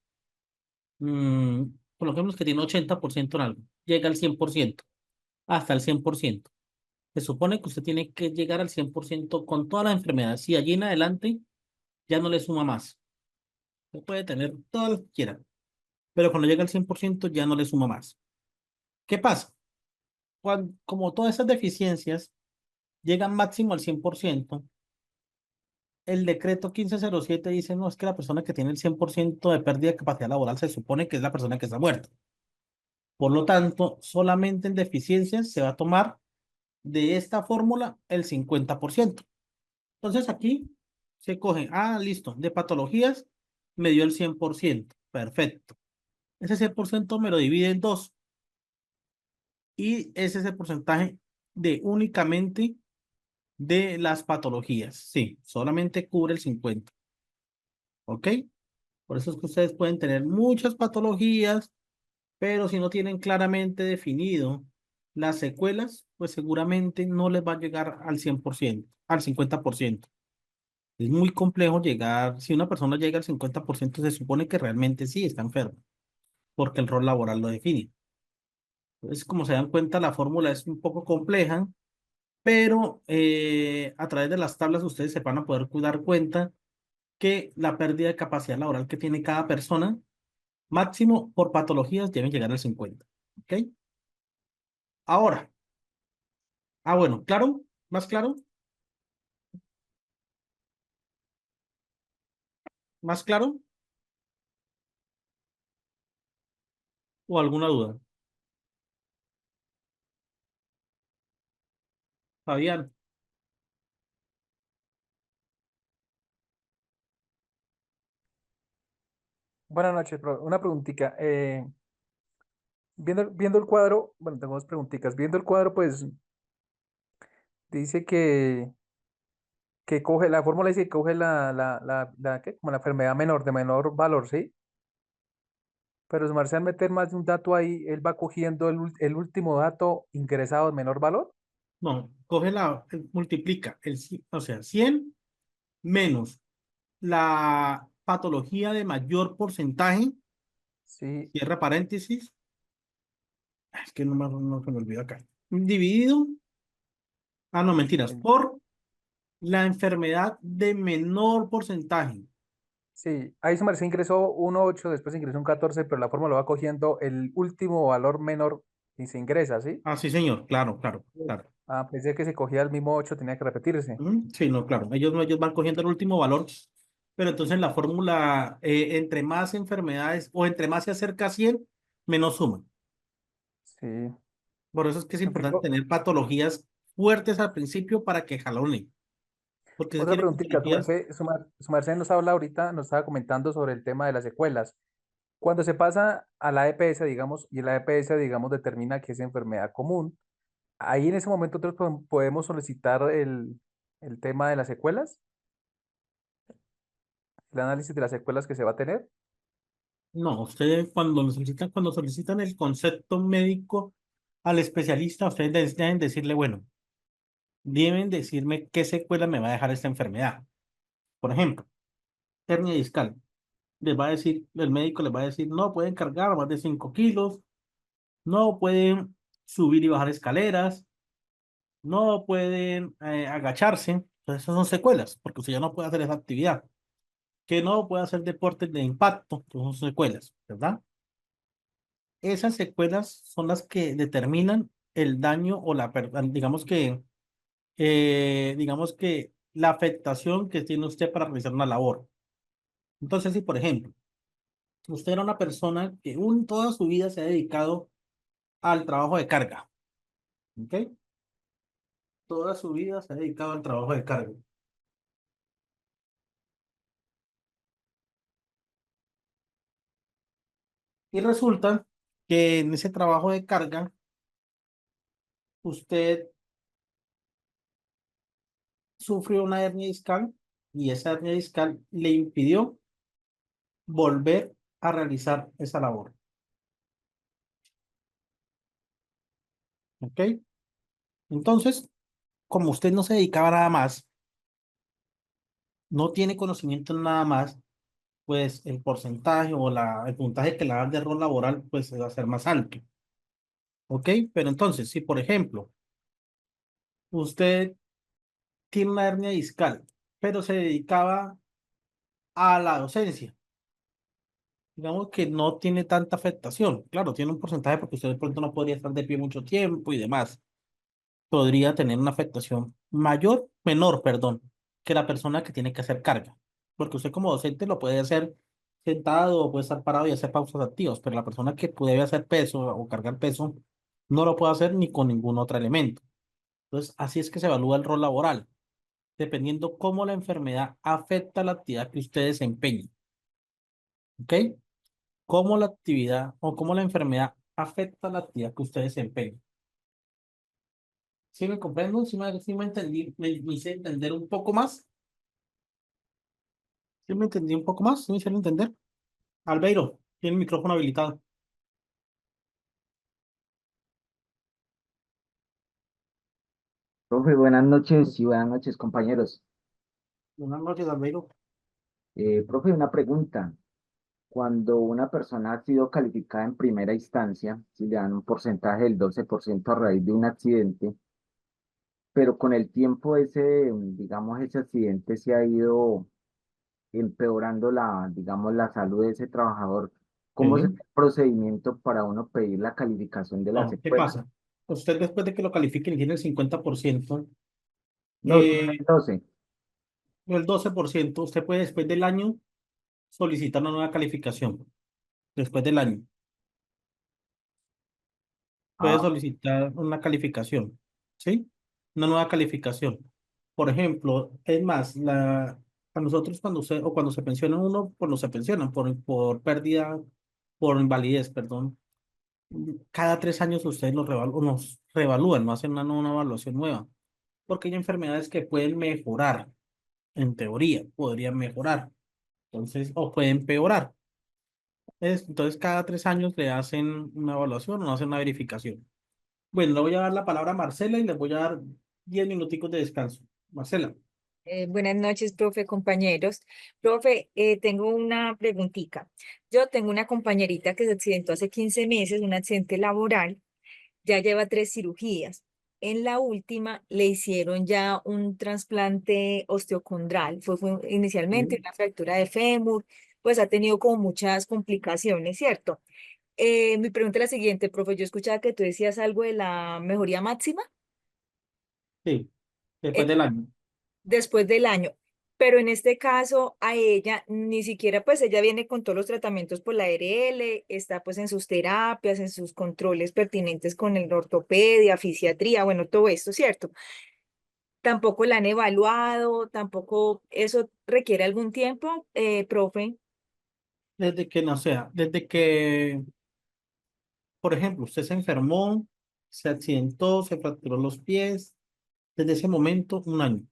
A: Mm, coloquemos que tiene 80% en algo. Llega al 100%, hasta el 100%. Se supone que usted tiene que llegar al 100% con todas las enfermedades. Si allí en adelante ya no le suma más. Usted puede tener todas las que quiera, pero cuando llega al 100% ya no le suma más. ¿Qué pasa? Como todas esas deficiencias llegan máximo al 100%, el decreto 1507 dice, no, es que la persona que tiene el 100% de pérdida de capacidad laboral se supone que es la persona que está muerta. Por lo tanto, solamente en deficiencias se va a tomar de esta fórmula el 50%. Entonces aquí se coge, listo, de patologías me dio el 100%. Perfecto. Ese 100% me lo divide en dos y ese es el porcentaje de únicamente de las patologías. Sí, solamente cubre el 50. ¿Ok? Por eso es que ustedes pueden tener muchas patologías, pero si no tienen claramente definido las secuelas, pues seguramente no les va a llegar al 100%, al 50%. Es muy complejo llegar, si una persona llega al 50%, se supone que realmente sí está enfermo, porque el rol laboral lo define. Entonces, como se dan cuenta, la fórmula es un poco compleja, pero a través de las tablas ustedes se van a poder dar cuenta que la pérdida de capacidad laboral que tiene cada persona, máximo por patologías, deben llegar al 50. ¿Ok? Ahora, bueno, ¿claro? ¿Más claro? ¿Más claro? ¿O alguna duda? Fabián.
C: Buenas noches, una preguntita. Viendo el cuadro, bueno, tengo dos preguntitas. Viendo el cuadro, pues dice que coge, la fórmula dice que coge ¿qué? Como la enfermedad menor, de menor valor, ¿sí? Pero si Marcial meter más de un dato ahí, él va cogiendo el último dato ingresado de menor valor.
A: No, coge multiplica o sea, 100 menos la patología de mayor porcentaje,
C: Sí,
A: cierra paréntesis, es que no se me olvidó acá, dividido, no mentiras,
C: sí,
A: por la enfermedad de menor porcentaje.
C: sí. Ahí su Marcial ingresó un 8, después ingresó un 14, pero la fórmula va cogiendo el último valor menor y se ingresa, ¿sí?
A: Ah, sí, señor, claro, claro, claro.
C: Ah, pensé que se cogía el mismo 8, tenía que repetirse.
A: Sí, no, claro. Ellos van cogiendo el último valor, pero entonces la fórmula, entre más enfermedades o entre más se acerca a 100 menos suma.
C: Sí.
A: Por eso es que es
C: Me
A: importante
C: fijo.
A: tener patologías fuertes al principio para que jalonen. Porque si
C: Otra
A: tiene
C: preguntita,
A: patologías,
C: su merced nos habla ahorita, nos estaba comentando sobre el tema de las secuelas. Cuando se pasa a la EPS, digamos, y la EPS, digamos, determina que es enfermedad común, ahí en ese momento nosotros podemos solicitar el tema de las secuelas, el análisis de las secuelas que se va a tener.
A: no, ustedes cuando solicitan el concepto médico al especialista, ustedes deben decirle, bueno, deben decirme qué secuela me va a dejar esta enfermedad. Por ejemplo, hernia discal. El médico les va a decir, no pueden cargar más de 5 kilos, no pueden subir y bajar escaleras, no pueden agacharse. Entonces, esas son secuelas, porque usted ya no puede hacer esa actividad. Que no puede hacer deportes de impacto, entonces son secuelas, ¿verdad? Esas secuelas son las que determinan el daño o digamos que la afectación que tiene usted para realizar una labor. Entonces, si por ejemplo, usted era una persona que toda su vida se ha dedicado al trabajo de carga, ¿ok? Toda su vida se ha dedicado al trabajo de carga. Y resulta que en ese trabajo de carga, usted sufrió una hernia discal y esa hernia discal le impidió volver a realizar esa labor, ¿ok? Entonces, como usted no se dedicaba a nada más, no tiene conocimiento en nada más, pues el porcentaje o el puntaje que le dan de rol laboral, pues va a ser más alto, ¿ok? Pero entonces, si por ejemplo, usted tiene una hernia discal, pero se dedicaba a la docencia, digamos que no tiene tanta afectación. Claro, tiene un porcentaje porque usted de pronto no podría estar de pie mucho tiempo y demás. Podría tener una afectación menor, perdón, que la persona que tiene que hacer carga. Porque usted como docente lo puede hacer sentado o puede estar parado y hacer pausas activas, pero la persona que puede hacer peso o cargar peso no lo puede hacer ni con ningún otro elemento. Entonces, así es que se evalúa el rol laboral, dependiendo cómo la enfermedad afecta la actividad que usted desempeña. ¿Ok? Cómo la actividad o cómo la enfermedad afecta la actividad que usted desempeña. ¿Sí me comprendo? ¿Sí me entendí? ¿Me hice entender un poco más? ¿Sí me entendí un poco más? ¿Sí me hicieron entender? Albeiro, tiene el micrófono habilitado.
D: Profe, buenas noches y buenas noches, compañeros.
A: Buenas noches, Albeiro.
D: Profe, una pregunta. Cuando una persona ha sido calificada en primera instancia, si le dan un porcentaje del 12% a raíz de un accidente, pero con el tiempo digamos, ese accidente se ha ido empeorando digamos, la salud de ese trabajador, ¿cómo es el
A: Sí.
D: procedimiento para uno pedir la calificación de la
A: No, ¿qué
D: secuela?
A: pasa? Usted después de que lo califiquen y tiene el 50%,
D: No, tiene
A: eh,
D: 12.
A: o el 12%, usted puede después del año solicitar una nueva calificación. Después del año, puede
D: Ah,
A: solicitar una calificación. ¿Sí? Una nueva calificación. Por ejemplo, es más, A nosotros cuando se pensiona uno, cuando se pensionan por pérdida, por invalidez, perdón, cada 3 años ustedes nos reevalúan, no hacen una evaluación nueva, porque hay enfermedades que pueden mejorar, en teoría, podrían mejorar, entonces, o pueden empeorar. Entonces, cada 3 años le hacen una evaluación o hacen una verificación. Bueno, le voy a dar la palabra a Marcela y les voy a dar 10 minuticos de descanso. Marcela,
E: Buenas noches, profe, compañeros. Profe, tengo una preguntita. Yo tengo una compañerita que se accidentó hace 15 meses, un accidente laboral, ya lleva 3 cirugías. En la última le hicieron ya un trasplante osteocondral. Fue inicialmente
A: sí,
E: una fractura de fémur, pues ha tenido como muchas complicaciones, ¿cierto? Mi pregunta es la siguiente, profe. Yo escuchaba que tú decías algo de la mejoría máxima.
A: sí, después del año.
E: Después del año. Pero en este caso a ella ni siquiera pues ella viene con todos los tratamientos por la ARL, está pues en sus terapias, en sus controles pertinentes con el ortopedia, fisiatría, bueno, todo esto, ¿cierto? Tampoco la han evaluado, tampoco eso requiere algún tiempo, profe.
A: Desde que no sea, desde que, por ejemplo, usted se enfermó, se accidentó, se fracturó los pies, desde ese momento, un año.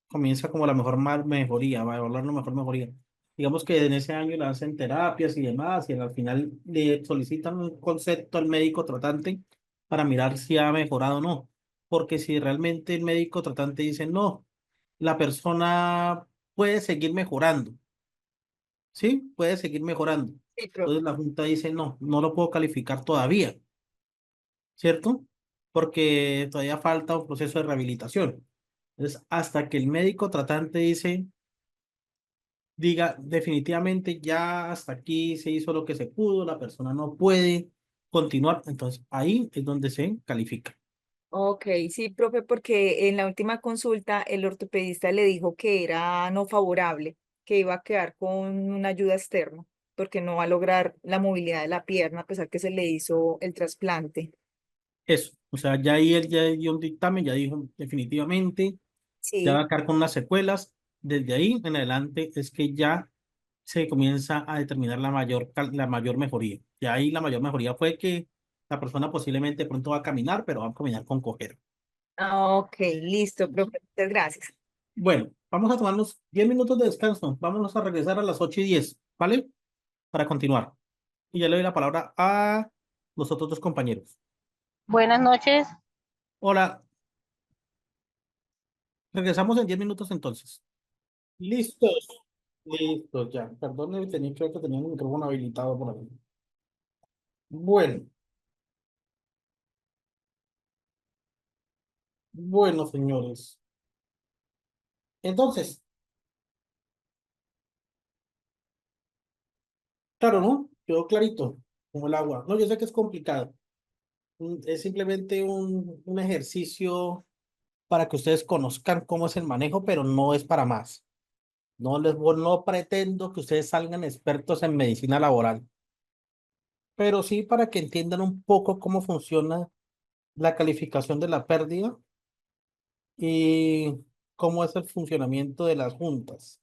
A: Comienza como la mejor mejoría, va a evaluar la mejor mejoría. Digamos que en ese año le hacen terapias y demás, y al final le solicitan un concepto al médico tratante para mirar si ha mejorado o no. Porque si realmente el médico tratante dice no, la persona puede seguir mejorando, ¿sí? Puede seguir mejorando.
E: Sí, profe.
A: Entonces la Junta dice no, no lo puedo calificar todavía, ¿cierto? Porque todavía falta un proceso de rehabilitación. Entonces, hasta que el médico tratante diga definitivamente ya hasta aquí se hizo lo que se pudo, la persona no puede continuar, entonces ahí es donde se califica.
E: Ok, sí, profe, porque en la última consulta el ortopedista le dijo que era no favorable, que iba a quedar con una ayuda externa, porque no va a lograr la movilidad de la pierna a pesar que se le hizo el trasplante.
A: Eso, o sea, ya ahí él ya dio un dictamen, ya dijo definitivamente, ya va
E: Sí,
A: a quedar con unas secuelas, desde ahí en adelante es que ya se comienza a determinar la mayor mejoría. Y ahí la mayor mejoría fue que la persona posiblemente pronto va a caminar, pero va a caminar con cojera.
E: ok, listo, profe, muchas gracias.
A: Bueno, vamos a tomarnos 10 minutos de descanso. Vámonos a regresar a las 8:10, ¿vale? Para continuar. Y ya le doy la palabra a los otros dos compañeros.
F: Buenas noches.
A: Hola, regresamos en 10 minutos entonces. ¿Listos? Listos, ya. Perdón, creo que tenía un micrófono habilitado por ahí. Bueno, bueno, señores. Entonces, claro, ¿no? Quedó clarito, como el agua. No, yo sé que es complicado. Es simplemente un ejercicio para que ustedes conozcan cómo es el manejo, pero no es para más. No pretendo que ustedes salgan expertos en medicina laboral, pero sí para que entiendan un poco cómo funciona la calificación de la pérdida y cómo es el funcionamiento de las juntas.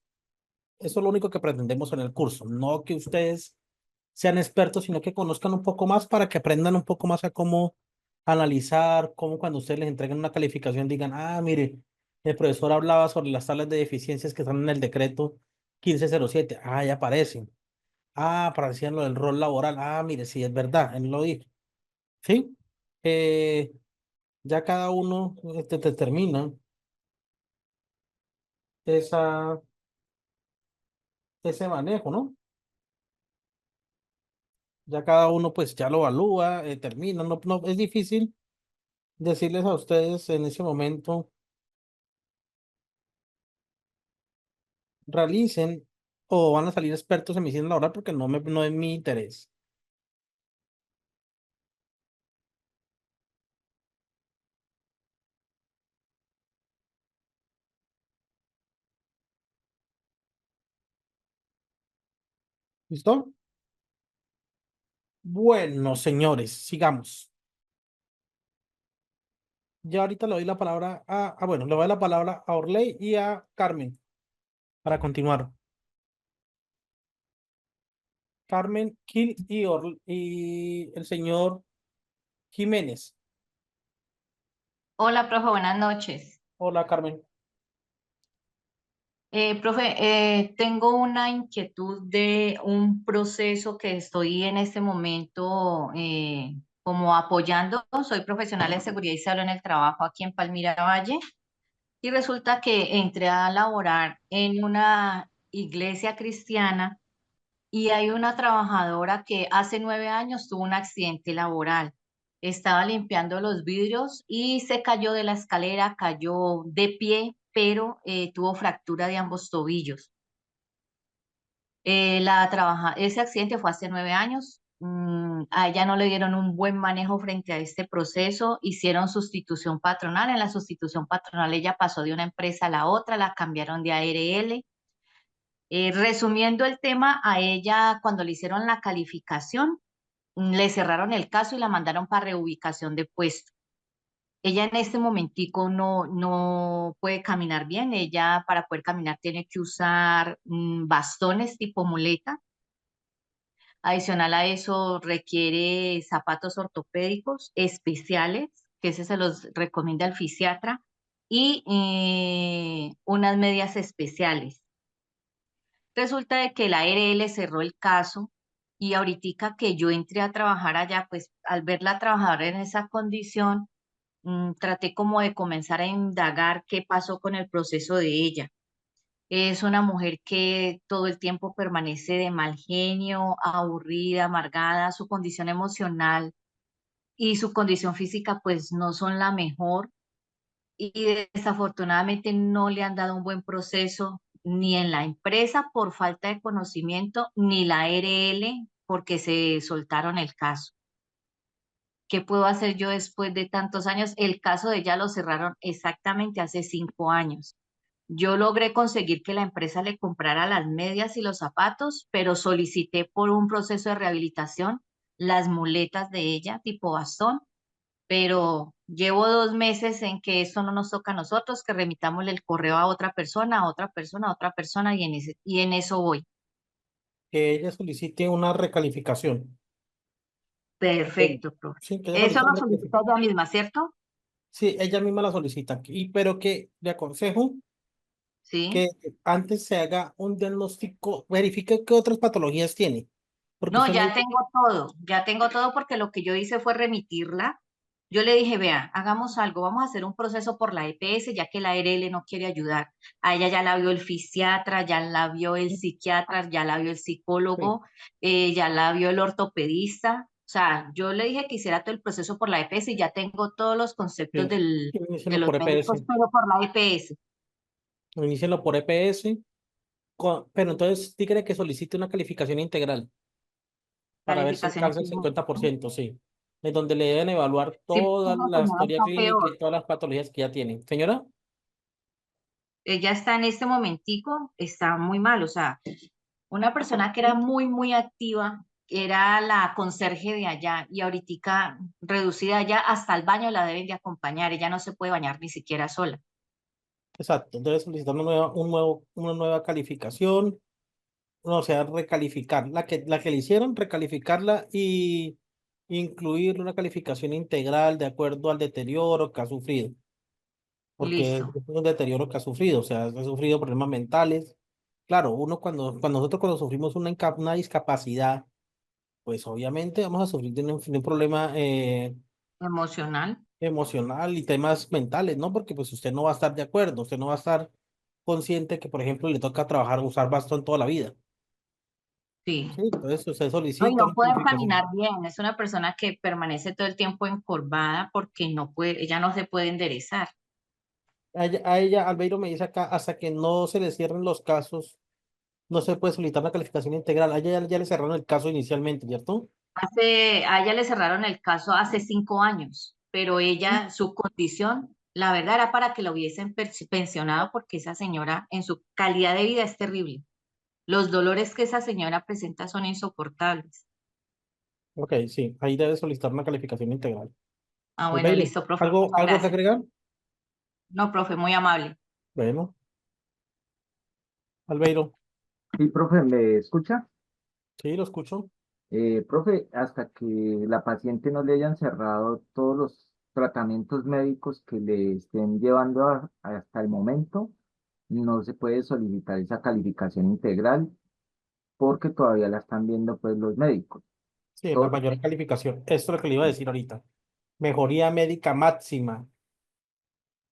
A: Eso es lo único que pretendemos en el curso, no que ustedes sean expertos, sino que conozcan un poco más para que aprendan un poco más a cómo analizar, cómo cuando ustedes les entreguen una calificación digan, ah, mire, el profesor hablaba sobre las tablas de deficiencias que están en el decreto 1507, ah, ya aparecen. Ah, aparecían lo del rol laboral. Ah, mire, sí, es verdad, él lo dijo. ¿Sí? Eh, ya cada uno determina esa, ese manejo, ¿no? Ya cada uno pues ya lo evalúa, determina, no, no, es difícil decirles a ustedes en ese momento, realicen o van a salir expertos en medicina laboral porque no es mi interés. ¿Listo? Bueno, señores, sigamos. Ya ahorita le doy la palabra bueno, le doy la palabra a Orley y a Carmen. para continuar. Carmen Gil y el señor Jiménez.
F: Hola, profe, buenas noches.
A: Hola, Carmen.
F: Profe, tengo una inquietud de un proceso que estoy en este momento como apoyando. Soy profesional en seguridad y salud en el trabajo aquí en Palmira Valle y resulta que entré a laborar en una iglesia cristiana y hay una trabajadora que hace 9 años tuvo un accidente laboral. Estaba limpiando los vidrios y se cayó de la escalera, cayó de pie, pero tuvo fractura de ambos tobillos. Ese accidente fue hace 9 años. A ella no le dieron un buen manejo frente a este proceso, hicieron sustitución patronal. En la sustitución patronal ella pasó de una empresa a la otra, la cambiaron de ARL. Resumiendo el tema, a ella cuando le hicieron la calificación, le cerraron el caso y la mandaron para reubicación de puesto. Ella en este momentico no puede caminar bien. Ella para poder caminar tiene que usar bastones tipo muleta. Adicional a eso requiere zapatos ortopédicos especiales, que ese se los recomienda el fisiatra, y unas medias especiales. Resulta de que la ARL cerró el caso y ahorita que yo entré a trabajar allá, pues al verla trabajar en esa condición, traté como de comenzar a indagar qué pasó con el proceso de ella. Es una mujer que todo el tiempo permanece de mal genio, aburrida, amargada, su condición emocional y su condición física pues no son la mejor y desafortunadamente no le han dado un buen proceso ni en la empresa por falta de conocimiento, ni la ARL porque se soltaron el caso. ¿Qué puedo hacer yo después de tantos años? El caso de ella lo cerraron exactamente hace 5 años. Yo logré conseguir que la empresa le comprara las medias y los zapatos, pero solicité por un proceso de rehabilitación las muletas de ella, tipo bastón, pero llevo 2 meses en que esto no nos toca a nosotros, que remitámosle el correo a otra persona, a otra persona, a otra persona, y en eso voy.
A: Que ella solicite una recalificación. Eh,
F: Perfecto, profe.
A: Sí, que ella
F: Eso
A: solicite
F: lo
A: una
F: solicitó
A: recalificación.
F: ella misma, ¿cierto?
A: Sí, ella misma la solicita. Pero que le aconsejo
F: Sí.
A: que antes se haga un diagnóstico, verifique qué otras patologías tiene. Porque
F: No,
A: usted me dice,
F: ya tengo todo porque lo que yo hice fue remitirla. Yo le dije, vea, hagamos algo, vamos a hacer un proceso por la EPS, ya que la ARL no quiere ayudar. A ella ya la vio el fisiatra, ya la vio el psiquiatra, ya la vio el
A: sí,
F: psicólogo, ya la vio el ortopedista. O sea, yo le dije que hiciera todo el proceso por la EPS y ya tengo todos los conceptos
A: sí,
F: de
A: inícienlo
F: los
A: por EPS.
F: médicos, pero por la EPS.
A: Inícienlo por EPS. Pero entonces, ¿sí cree que solicite una calificación integral para ver si
F: Calificaciones.
A: alcanza el 50%? Sí. En donde le deben evaluar
F: Sí,
A: toda
F: esa
A: la
F: señora
A: historia
F: está
A: clínica
F: peor.
A: y todas las patologías que ya tiene. Señora,
F: Ella está en este momentico, está muy mal, o sea, una persona que era muy, muy activa, era la conserje de allá y ahorita reducida allá, hasta el baño la deben de acompañar, ella no se puede bañar ni siquiera sola.
A: exacto, debe solicitar una nueva calificación, o sea, recalificar la que le hicieron, recalificarla y incluir una calificación integral de acuerdo al deterioro que ha sufrido, porque es
F: Listo.
A: un deterioro que ha sufrido, o sea, ha sufrido problemas mentales. Claro, uno cuando nosotros sufrimos una discapacidad, pues obviamente vamos a sufrir de un problema
F: Emocional,
A: emocional y temas mentales, ¿no? Porque pues usted no va a estar de acuerdo, usted no va a estar consciente que, por ejemplo, le toca trabajar, usar bastón toda la vida.
F: sí.
A: Sí, entonces usted
F: No, y
A: solicita
F: no
A: una
F: puede
A: calificación.
F: caminar bien, es una persona que permanece todo el tiempo encorvada porque no puede, ella no se puede enderezar.
A: A ella, Albeiro me dice acá, hasta que no se le cierren los casos, no se puede solicitar una calificación integral. A ella ya le cerraron el caso inicialmente, ¿cierto?
F: A ella le cerraron el caso hace 5 años, pero ella, su condición, la verdad era para que la hubiesen pensionado porque esa señora en su calidad de vida es terrible. Los dolores que esa señora presenta son insoportables.
A: Ok, sí, ahí debe solicitar una calificación integral.
F: Ah, bueno,
A: Albeiro,
F: listo, profe,
A: ¿algo,
F: muchas
A: algo que
F: gracias.
A: agregar?
F: No, profe, muy amable.
A: Bueno. Albeiro,
D: Sí, profe, ¿me escucha?
A: sí, lo escucho.
D: Profe, hasta que la paciente no le hayan cerrado todos los tratamientos médicos que le estén llevando hasta el momento, no se puede solicitar esa calificación integral porque todavía la están viendo pues los médicos.
A: Sí, la
D: Todo-
A: mayor calificación. Esto es lo que le iba a decir ahorita. Mejoría médica máxima.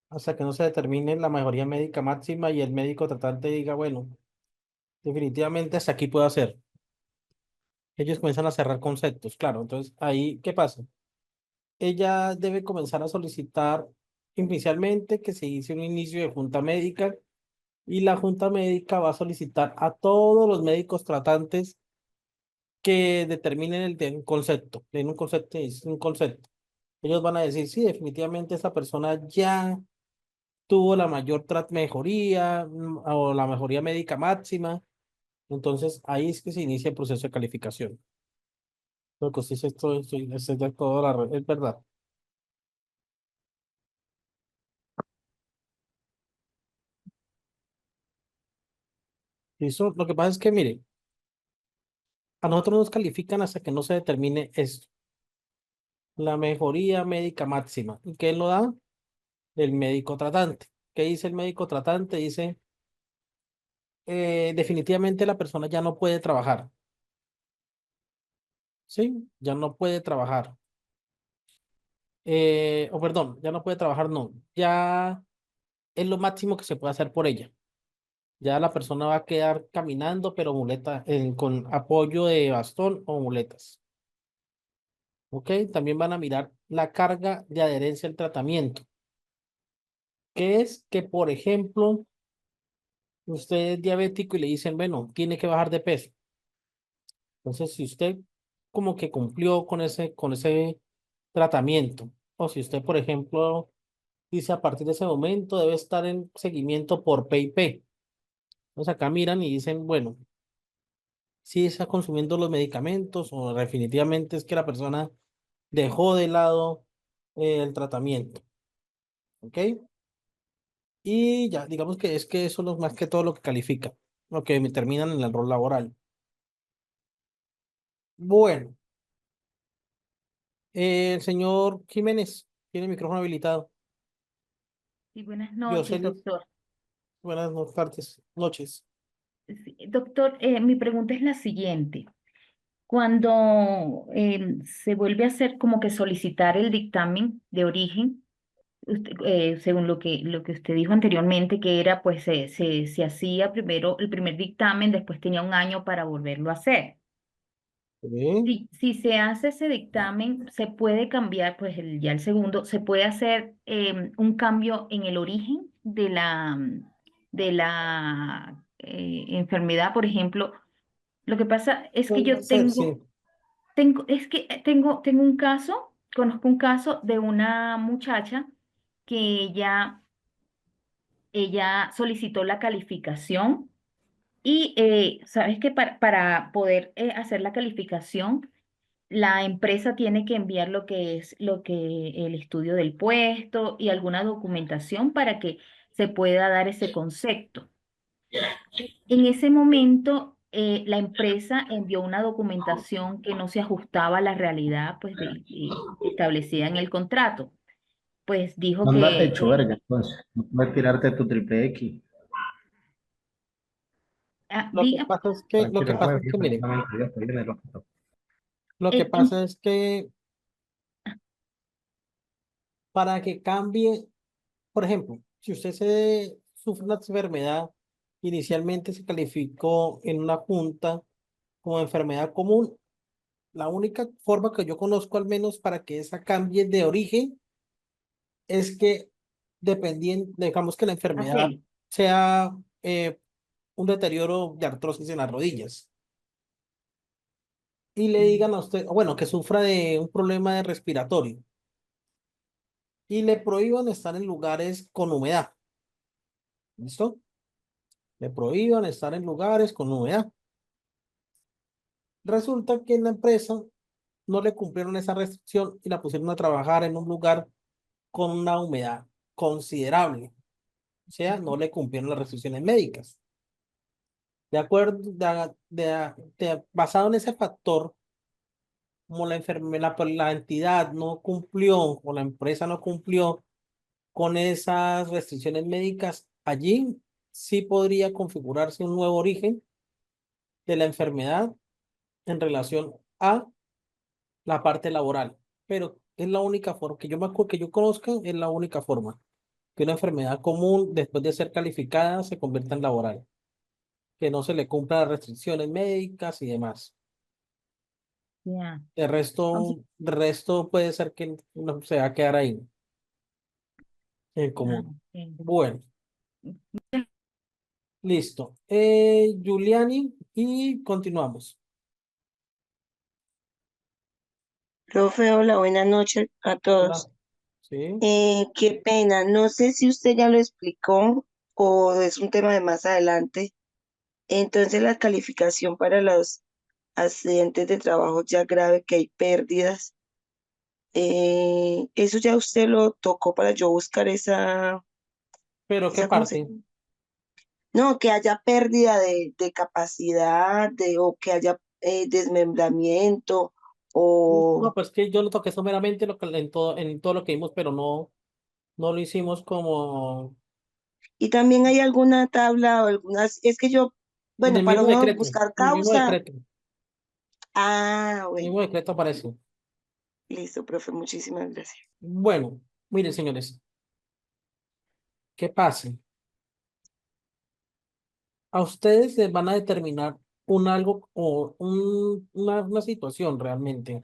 A: Hasta que no se determine la mejoría médica máxima y el médico tratante diga, bueno, definitivamente hasta aquí puedo hacer. Ellos comienzan a cerrar conceptos, claro. Entonces, ahí, ¿qué pasa? Ella debe comenzar a solicitar inicialmente que se inicie un inicio de junta médica y la junta médica va a solicitar a todos los médicos tratantes que determinen el concepto. En un concepto es un concepto. Ellos van a decir, sí, definitivamente esta persona ya tuvo la mayor mejoría o la mejoría médica máxima. Entonces, ahí es que se inicia el proceso de calificación. Lo que usted dice, esto es de toda la es verdad. Eso, lo que pasa es que, mire, a nosotros nos califican hasta que no se determine esto, la mejoría médica máxima. ¿Y qué lo da? El médico tratante. ¿Qué dice el médico tratante? Dice, definitivamente la persona ya no puede trabajar. ¿Sí? Ya no puede trabajar. O perdón, ya no puede trabajar, no. Ya es lo máximo que se puede hacer por ella. Ya la persona va a quedar caminando, pero con apoyo de bastón o muletas. ¿Ok? También van a mirar la carga de adherencia al tratamiento, que es que, por ejemplo, usted es diabético y le dicen, bueno, tiene que bajar de peso. Entonces, si usted como que cumplió con ese tratamiento, o si usted, por ejemplo, dice a partir de ese momento debe estar en seguimiento por PIP. Entonces acá miran y dicen, bueno, si está consumiendo los medicamentos o definitivamente es que la persona dejó de lado el tratamiento, ¿ok? Y ya, digamos que es que eso es más que todo lo que califica, lo que me terminan en el rol laboral. Bueno, el señor Jiménez tiene el micrófono habilitado.
G: Sí, buenas noches,
A: Yoseli,
G: doctor.
A: buenas tardes, noches.
G: Sí, doctor, mi pregunta es la siguiente. Cuando se vuelve a hacer como que solicitar el dictamen de origen, según lo que usted dijo anteriormente, que era pues se hacía primero el primer dictamen, después tenía un año para volverlo a hacer.
A: Sí.
G: Si se hace ese dictamen, se puede cambiar, pues ya el segundo, se puede hacer un cambio en el origen de la enfermedad, por ejemplo. Lo que pasa es que
A: Puede
G: yo
A: ser, sí.
G: tengo un caso, conozco un caso de una muchacha que ella solicitó la calificación y sabes que para poder hacer la calificación, la empresa tiene que enviar lo que el estudio del puesto y alguna documentación para que se pueda dar ese concepto. En ese momento, la empresa envió una documentación que no se ajustaba a la realidad pues, establecida en el contrato. Pues dijo
H: Mándate
G: que,
H: hecho verga, entonces. No puedes tirarte tu triple X.
A: Lo que
G: diga,
A: pasa es que, lo que
H: Tranquilo,
A: pasa
H: juegue,
A: es que,
H: viejo,
A: mire,
H: solamente Dios te viene loco.
A: lo que pasa es que para que cambie, por ejemplo, si usted sufre una enfermedad, inicialmente se calificó en una junta como enfermedad común, la única forma que yo conozco al menos para que esa cambie de origen es que dependiendo, digamos que la enfermedad
G: ok,
A: sea un deterioro de artrosis en las rodillas y le digan a usted, bueno, que sufra de un problema de respiratorio y le prohíban estar en lugares con humedad. ¿Listo? Le prohíban estar en lugares con humedad. Resulta que en la empresa no le cumplieron esa restricción y la pusieron a trabajar en un lugar con una humedad considerable. O sea, no le cumplieron las restricciones médicas. De acuerdo, basado en ese factor, como la enfermedad, la entidad no cumplió o la empresa no cumplió con esas restricciones médicas, allí sí podría configurarse un nuevo origen de la enfermedad en relación a la parte laboral. Pero es la única forma que yo me acuerdo que yo conozca, es la única forma que una enfermedad común, después de ser calificada, se convierta en laboral, que no se le cumplan las restricciones médicas y demás.
G: Ya.
A: De resto puede ser que no se va a quedar ahí en
G: Ah,
A: común.
G: ok.
A: Bueno, listo. Giuliani, y continuamos.
I: Profe, hola, buenas noches a
A: Hola.
I: todos.
A: Sí,
I: Qué pena, no sé si usted ya lo explicó o es un tema de más adelante. Entonces, la calificación para los accidentes de trabajo ya grave, que hay pérdidas, eso ya usted lo tocó para yo buscar
A: pero ¿qué
I: ¿cómo se
A: parte?
I: llama? No, que haya pérdida de capacidad, o que haya desmembramiento,
A: No,
I: o...
A: pues que yo lo toqué someramente en todo lo que vimos, pero no lo hicimos como
I: Y también hay alguna tabla o algunas, es que yo,
A: en
I: bueno, para uno buscar
A: el mismo
I: causa.
A: decreto, el
I: Bueno,
A: mismo decreto aparece.
I: listo, profe, muchísimas gracias.
A: Bueno, miren, señores, ¿qué pasa? A ustedes les van a determinar un algo o una situación realmente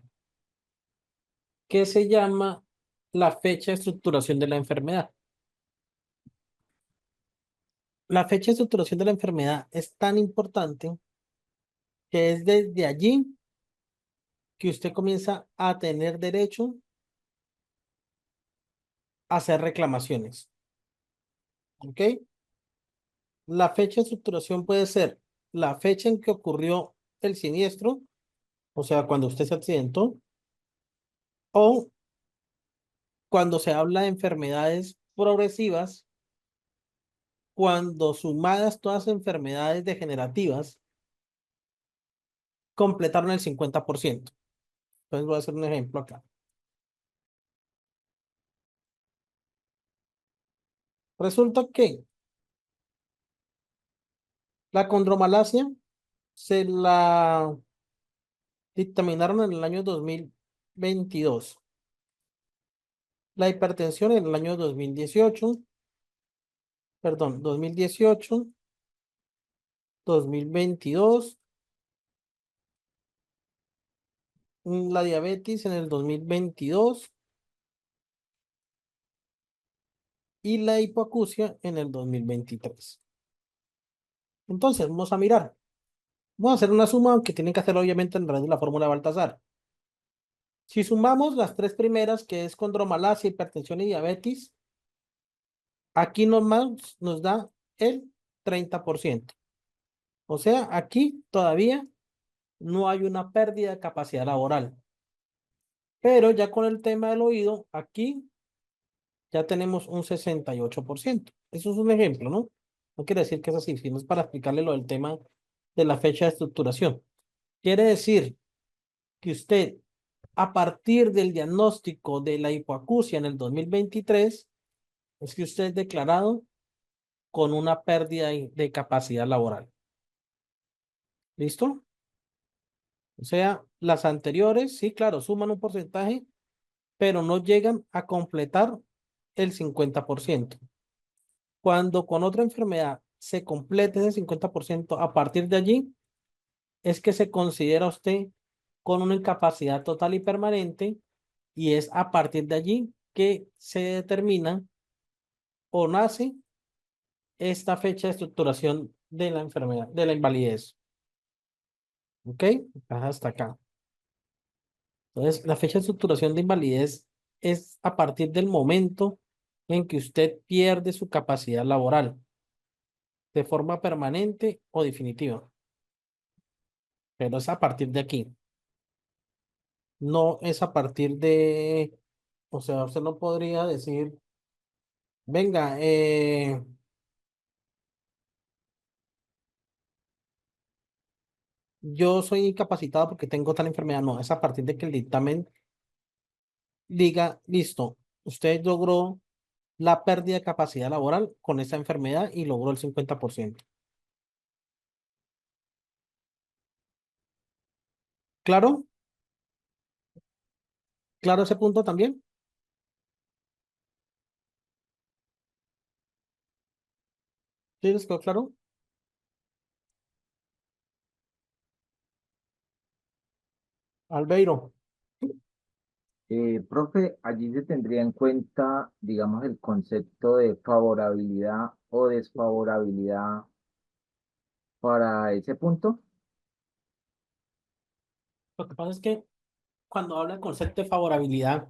A: que se llama la fecha de estructuración de la enfermedad. La fecha de estructuración de la enfermedad es tan importante que es desde allí que usted comienza a tener derecho a hacer reclamaciones. ¿Ok? La fecha de estructuración puede ser la fecha en que ocurrió el siniestro, o sea, cuando usted se accidentó, o cuando se habla de enfermedades progresivas, cuando sumadas todas las enfermedades degenerativas completaron el 50%. Entonces voy a hacer un ejemplo acá. Resulta que la condromalacia se la dictaminaron en el año 2022. La hipertensión en el año 2018, perdón, 2018, 2022, la diabetes en el 2022 y la hipoacusia en el 2023. Entonces, vamos a mirar. Vamos a hacer una suma, aunque tienen que hacerlo obviamente en red de la fórmula de Baltasar. Si sumamos las tres primeras, que es condromalacia, hipertensión y diabetes, aquí nomás nos da el 30%. O sea, aquí todavía no hay una pérdida de capacidad laboral. Pero ya con el tema del oído, aquí ya tenemos un 68%. Eso es un ejemplo, ¿no? No quiere decir que es así, sino es para explicarle lo del tema de la fecha de estructuración. Quiere decir que usted, a partir del diagnóstico de la hipoacusia en el 2023, es que usted es declarado con una pérdida de capacidad laboral. ¿Listo? O sea, las anteriores, sí, claro, suman un porcentaje, pero no llegan a completar el 50%. Cuando con otra enfermedad se complete ese 50%, a partir de allí es que se considera usted con una incapacidad total y permanente, y es a partir de allí que se determina o nace esta fecha de estructuración de la enfermedad, de la invalidez. ¿Ok? Hasta acá. Entonces, la fecha de estructuración de invalidez es a partir del momento en que usted pierde su capacidad laboral de forma permanente o definitiva. Pero es a partir de aquí. No es a partir de, o sea, usted no podría decir, venga, yo soy incapacitado porque tengo tal enfermedad. No, es a partir de que el dictamen diga, listo, usted logró la pérdida de capacidad laboral con esa enfermedad y logró el 50%. ¿Claro? ¿Claro ese punto también? ¿Sí les quedó claro? Albeiro.
D: Profe, allí se tendría en cuenta, digamos, el concepto de favorabilidad o desfavorabilidad para ese punto.
A: Lo que pasa es que cuando habla del concepto de favorabilidad,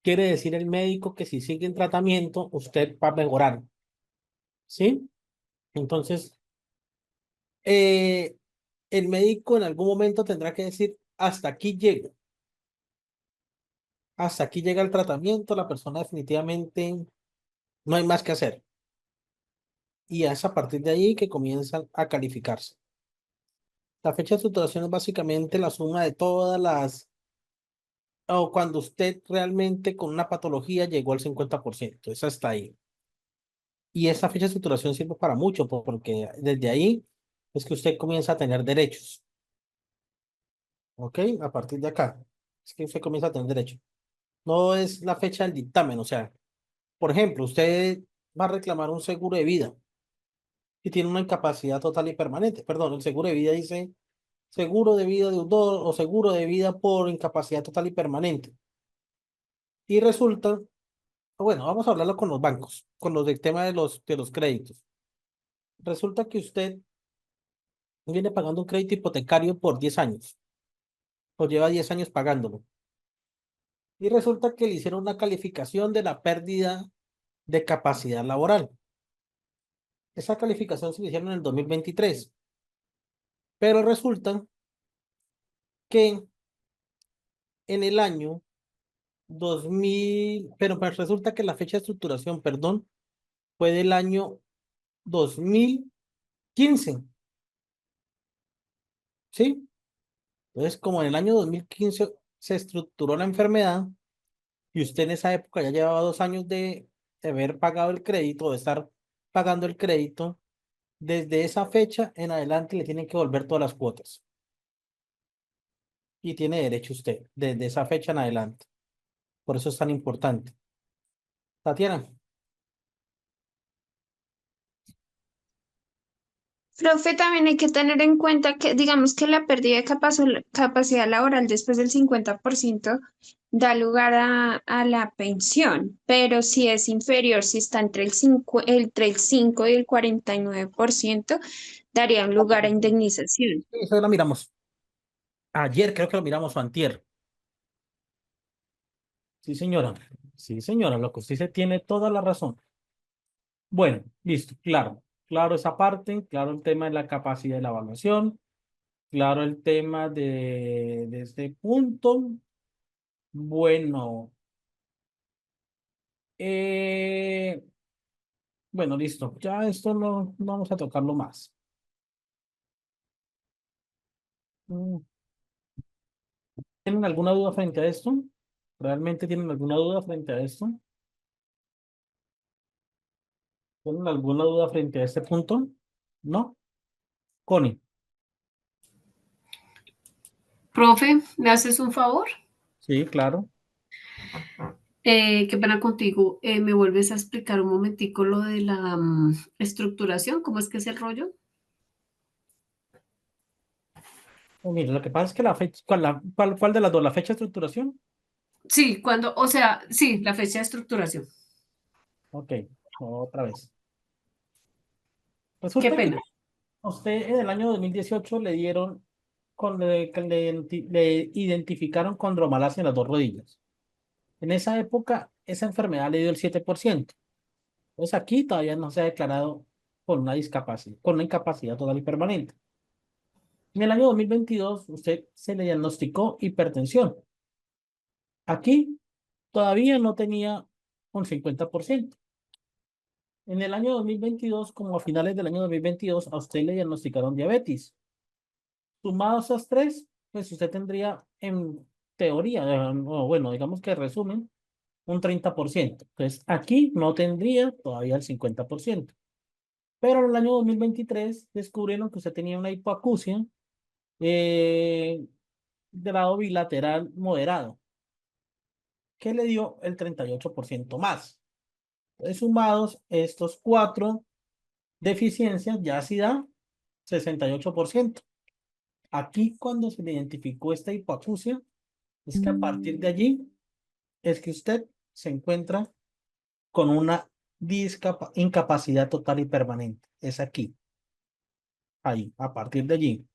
A: quiere decir el médico que si sigue en tratamiento, usted va a mejorar. ¿Sí? Entonces, el médico en algún momento tendrá que decir, hasta aquí llego. Hasta aquí llega el tratamiento, la persona definitivamente no hay más que hacer. Y es a partir de ahí que comienzan a calificarse. La fecha de estructuración es básicamente la suma de todas las, o cuando usted realmente con una patología llegó al 50%, esa está ahí. Y esa fecha de estructuración sirve para mucho, porque desde ahí es que usted comienza a tener derechos, ¿ok? A partir de acá, es que usted comienza a tener derechos. No es la fecha del dictamen, o sea, por ejemplo, usted va a reclamar un seguro de vida y tiene una incapacidad total y permanente. Perdón, el seguro de vida dice seguro de vida deudor o seguro de vida por incapacidad total y permanente. Y resulta, bueno, vamos a hablarlo con los bancos, con los del tema de los créditos. Resulta que usted viene pagando un crédito hipotecario por 10 años, o lleva 10 años pagándolo. Y resulta que le hicieron una calificación de la pérdida de capacidad laboral. Esa calificación se le hicieron en el 2023. Pero resulta que en el año 2000, pero pues resulta que la fecha de estructuración, perdón, fue del año 2015, ¿sí? Entonces, como en el año 2015 se estructuró la enfermedad y usted en esa época ya llevaba 2 años de haber pagado el crédito, de estar pagando el crédito, desde esa fecha en adelante le tienen que volver todas las cuotas. Y tiene derecho usted, desde esa fecha en adelante. Por eso es tan importante. Tatiana.
J: Profe, también hay que tener en cuenta que, digamos que la pérdida de capacidad laboral después del 50% da lugar a la pensión, pero si es inferior, si está entre el 5 y el 49%, daría lugar a indemnización.
A: Eso lo miramos. Ayer creo que lo miramos o antier. Sí, señora. Sí, señora. Lo que usted dice tiene toda la razón. Bueno, listo. Claro. Claro esa parte. Claro el tema de la capacidad de la evaluación. Claro el tema de este punto. Bueno. eh, bueno, listo. Ya esto no vamos a tocarlo más. Mm, ¿Tienen alguna duda frente a esto? ¿Realmente tienen alguna duda frente a esto? ¿Tienen alguna duda frente a este punto? ¿No? Connie.
K: Profe, ¿me haces un favor?
A: Sí, claro.
K: Qué pena contigo. ¿Me vuelves a explicar un momentico lo de la estructuración? ¿Cómo es que es el rollo?
A: Mira, lo que pasa es que la fecha, ¿cuál de las dos? ¿La fecha de estructuración?
K: Sí, cuando, o sea, sí, la fecha de estructuración.
A: Ok, otra vez.
K: Qué
A: Resulta que
K: pena.
A: a usted en el año 2018 le dieron, le identificaron condromalacia en las dos rodillas. En esa época, esa enfermedad le dio el 7%. Entonces aquí todavía no se ha declarado con una discapacidad, con una incapacidad total y permanente. En el año 2022, usted se le diagnosticó hipertensión. Aquí todavía no tenía un 50%. En el año 2022, como a finales del año 2022, a usted le diagnosticaron diabetes. Sumados esos tres, pues usted tendría en teoría, o bueno, digamos que resumen, un 30%. Entonces, aquí no tendría todavía el 50%. Pero en el año 2023 descubrieron que usted tenía una hipoacusia de grado bilateral moderado, que le dio el 38% más. Entonces, sumados estos cuatro deficiencias, ya sí da 68%. Aquí, cuando se le identificó esta hipoacusia, es que a partir de allí es que usted se encuentra con una incapacidad total y permanente. Es aquí, ahí, a partir de allí.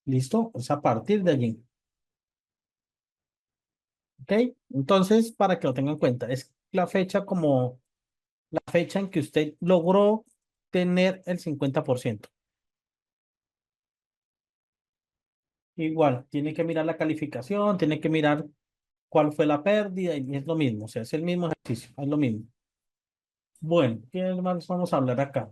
A: ¿Listo? Es a partir de allí. ¿Ok? Entonces, para que lo tengan en cuenta, es la fecha como la fecha en que usted logró tener el 50%. Igual, tiene que mirar la calificación, tiene que mirar cuál fue la pérdida y es lo mismo, o sea, es el mismo ejercicio, es lo mismo. Bueno, ¿qué más vamos a hablar acá?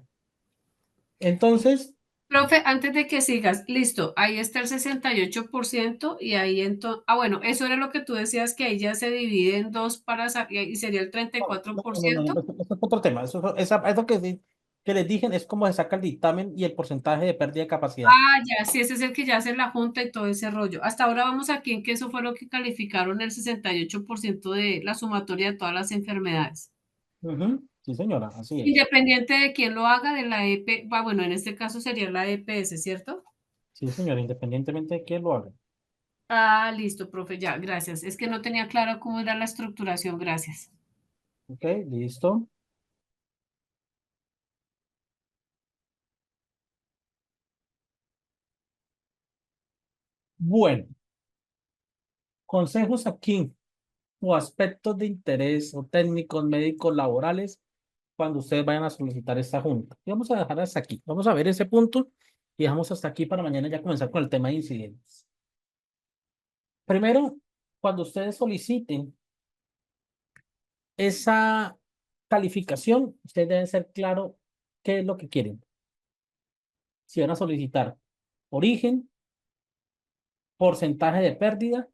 A: Entonces,
K: Profe, antes de que sigas, listo, ahí está el 68% y ahí entonces, bueno, eso era lo que tú decías que ahí ya se divide en dos y sería el
A: no,
K: 34%.
A: eso es otro tema. Eso que les dije es cómo se saca el dictamen y el porcentaje de pérdida de capacidad.
K: Ah, ya, sí, ese es el que ya hace la junta y todo ese rollo. Hasta ahora vamos aquí en que eso fue lo que calificaron el 68% de la sumatoria de todas las enfermedades.
A: Ujú, sí, señora, así es.
K: Independiente de quién lo haga, de la EP, bueno, en este caso sería la EPS, ¿cierto?
A: Sí, señora, independientemente de quién lo haga.
K: Ah, listo, profe, ya, gracias. Es que no tenía claro cómo era la estructuración, gracias.
A: Ok, listo. Bueno, consejos aquí o aspectos de interés o técnicos, médicos, laborales, cuando ustedes vayan a solicitar esta junta. Y vamos a dejar hasta aquí. Vamos a ver ese punto y dejamos hasta aquí para mañana ya comenzar con el tema de incidentes. Primero, cuando ustedes soliciten esa calificación, ustedes deben ser claro qué es lo que quieren. Si van a solicitar origen, porcentaje de pérdida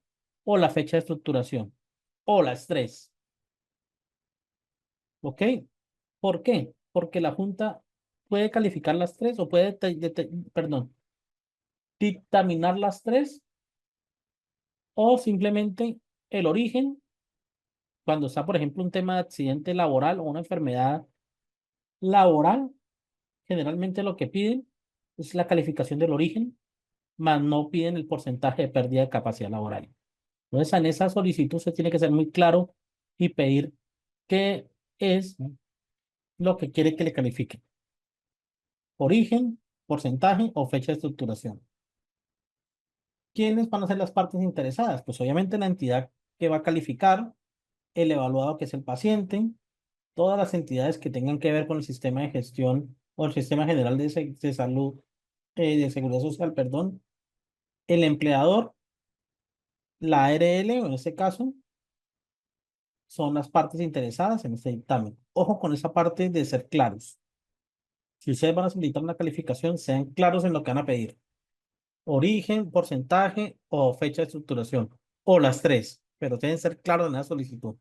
A: o la fecha de estructuración o las tres. ¿Ok? ¿Por qué? Porque la Junta puede calificar las tres o puede, perdón, dictaminar las tres o simplemente el origen, cuando está, por ejemplo, un tema de accidente laboral o una enfermedad laboral, generalmente lo que piden es la calificación del origen, más no piden el porcentaje de pérdida de capacidad laboral. Entonces, en esa solicitud se tiene que ser muy claro y pedir qué es lo que quiere que le califique. Origen, porcentaje o fecha de estructuración. ¿Quiénes van a ser las partes interesadas? Pues obviamente la entidad que va a calificar, el evaluado que es el paciente, todas las entidades que tengan que ver con el sistema de gestión o el sistema general de salud, de seguridad social, perdón, el empleador, la ARL, o en este caso, son las partes interesadas en este dictamen. Ojo con esa parte de ser claros. Si ustedes van a solicitar una calificación, sean claros en lo que van a pedir. Origen, porcentaje o fecha de estructuración. O las tres, pero deben ser claros en la solicitud.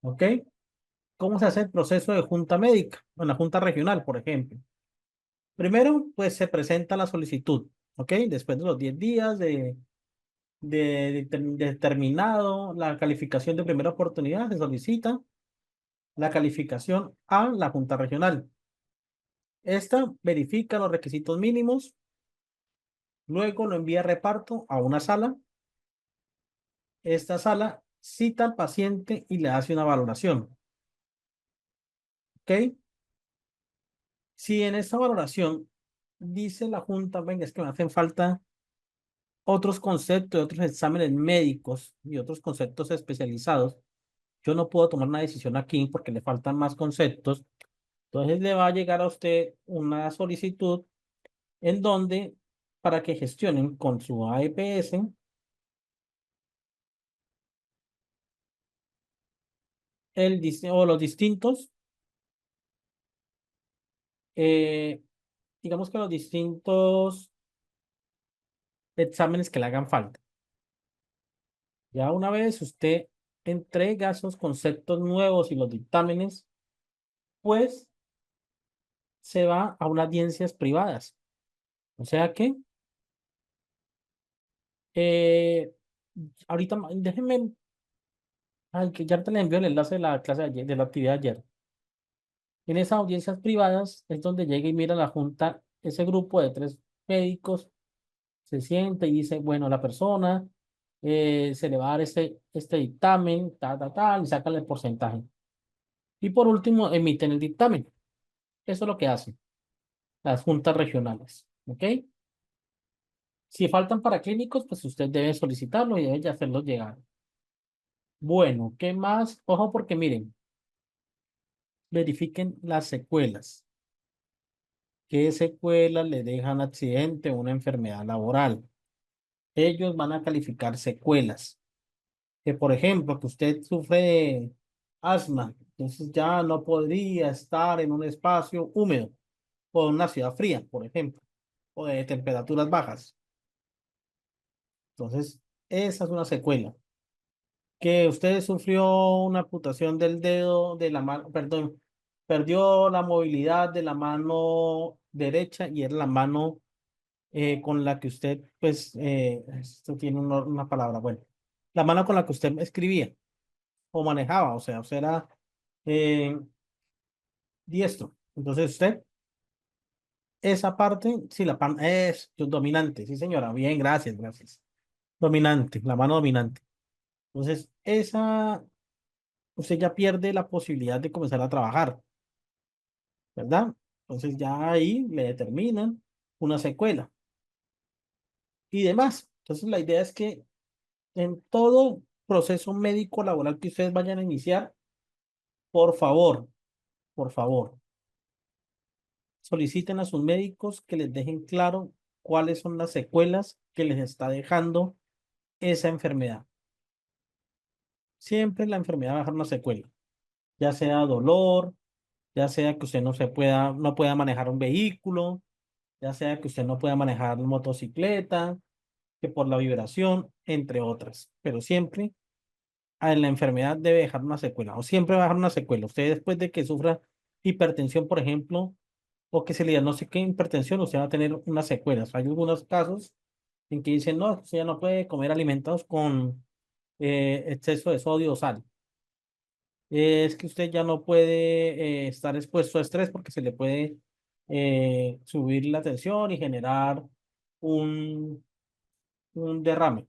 A: ¿Ok? ¿Cómo se hace el proceso de junta médica? En la junta regional, por ejemplo. Primero, pues se presenta la solicitud. ¿Ok? Después de los 10 días de determinado la calificación de primera oportunidad, se solicita la calificación a la junta regional. Esta verifica los requisitos mínimos, luego lo envía a reparto a una sala. Esta sala cita al paciente y le hace una valoración. ¿Ok? Si en esta valoración dice la junta, venga, es que me hacen falta otros conceptos, otros exámenes médicos y otros conceptos especializados, yo no puedo tomar una decisión aquí porque le faltan más conceptos. Entonces le va a llegar a usted una solicitud en donde, para que gestionen con su AEPS, o los distintos, eh, digamos que los distintos exámenes que le hagan falta. Ya una vez usted entrega esos conceptos nuevos y los dictámenes, pues se va a unas audiencias privadas. O sea que, eh, ahorita, déjenme, ay, que ya te le envío el enlace de la clase de ayer, de la actividad de ayer. En esas audiencias privadas es donde llega y mira la junta, ese grupo de 3 médicos se siente y dice, bueno, la persona se le va a dar este dictamen, y sacan el porcentaje. Y por último, emiten el dictamen. Eso es lo que hacen las juntas regionales. ¿Ok? Si faltan paraclínicos, pues usted debe solicitarlo y debe de hacerlos llegar. Bueno, ¿qué más? Ojo, porque miren, verifiquen las secuelas. ¿Qué secuelas le dejan accidente o una enfermedad laboral? Ellos van a calificar secuelas. Que por ejemplo, que usted sufre de asma, entonces ya no podría estar en un espacio húmedo o en una ciudad fría, por ejemplo, o de temperaturas bajas. Entonces, esa es una secuela. Que usted sufrió una amputación del dedo de la mano, perdón, perdió la movilidad de la mano derecha y era la mano con la que usted, pues, esto tiene una palabra, bueno, la mano con la que usted escribía o manejaba, o sea, era eh, diestro. Entonces usted, esa parte, sí, la pan es dominante, sí señora, bien, gracias, gracias. Dominante, la mano dominante. Entonces, esa, usted ya pierde la posibilidad de comenzar a trabajar, ¿verdad? Entonces ya ahí le determinan una secuela y demás. Entonces la idea es que en todo proceso médico laboral que ustedes vayan a iniciar, por favor, por favor, soliciten a sus médicos que les dejen claro cuáles son las secuelas que les está dejando esa enfermedad. Siempre la enfermedad va a dejar una secuela, ya sea dolor, ya sea que usted no pueda manejar un vehículo, ya sea que usted no pueda manejar motocicleta, que por la vibración, entre otras. Pero siempre la enfermedad debe dejar una secuela, o siempre va a dejar una secuela. Usted después de que sufra hipertensión, por ejemplo, o que se le diagnostique hipertensión, usted va a tener unas secuelas. Hay algunos casos en que dicen, no, usted ya no puede comer alimentos con exceso de sodio o sal. Es que usted ya no puede estar expuesto a estrés porque se le puede subir la tensión y generar un, un derrame.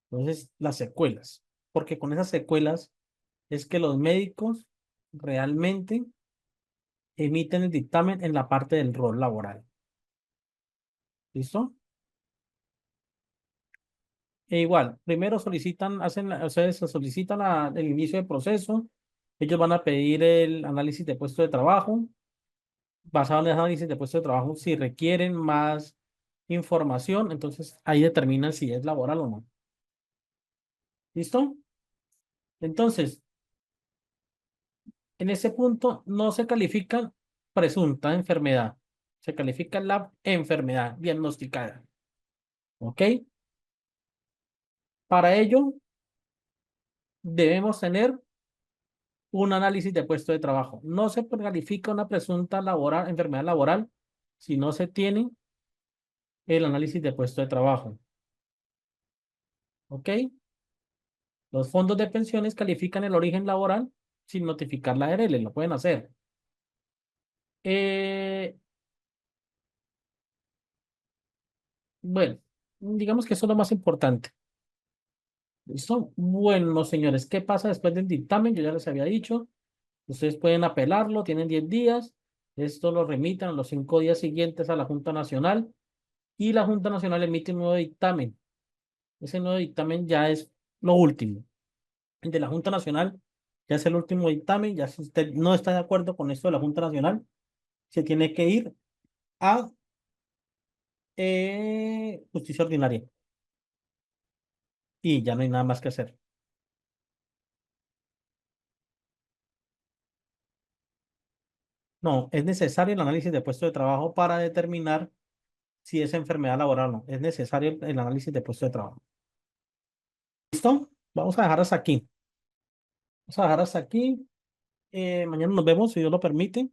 A: Entonces, las secuelas, porque con esas secuelas es que los médicos realmente emiten el dictamen en la parte del rol laboral. ¿Listo? E igual, primero solicitan, ustedes solicitan el inicio del proceso, ellos van a pedir el análisis de puesto de trabajo, basado en el análisis de puesto de trabajo, si requieren más información, entonces ahí determinan si es laboral o no. ¿Listo? Entonces, en ese punto no se califica presunta enfermedad, se califica la enfermedad diagnosticada. ¿Ok? Para ello, debemos tener un análisis de puesto de trabajo. No se califica una presunta enfermedad laboral si no se tiene el análisis de puesto de trabajo. ¿Ok? Los fondos de pensiones califican el origen laboral sin notificar la ARL, lo pueden hacer. Eh, bueno, digamos que eso es lo más importante. ¿Listo? Bueno, señores, ¿qué pasa después del dictamen? Yo ya les había dicho, ustedes pueden apelarlo, tienen 10 días, esto lo remitan a los 5 días siguientes a la Junta Nacional y la Junta Nacional emite un nuevo dictamen. Ese nuevo dictamen ya es lo último. El de la Junta Nacional ya es el último dictamen, ya si usted no está de acuerdo con esto de la Junta Nacional, se tiene que ir a justicia ordinaria y ya no hay nada más que hacer. No, es necesario el análisis de puesto de trabajo para determinar si es enfermedad laboral o no. Es necesario el análisis de puesto de trabajo. ¿Listo? Vamos a dejar hasta aquí. Vamos a dejar hasta aquí. Mañana nos vemos, si Dios lo permite,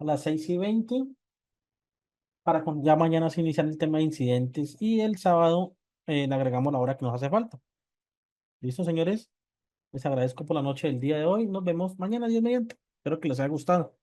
A: a las 6:20, para ya mañana se iniciar el tema de incidentes y el sábado le agregamos la hora que nos hace falta. ¿Listo, señores? Les agradezco por la noche del día de hoy. Nos vemos mañana, Dios mediante. Espero que les haya gustado.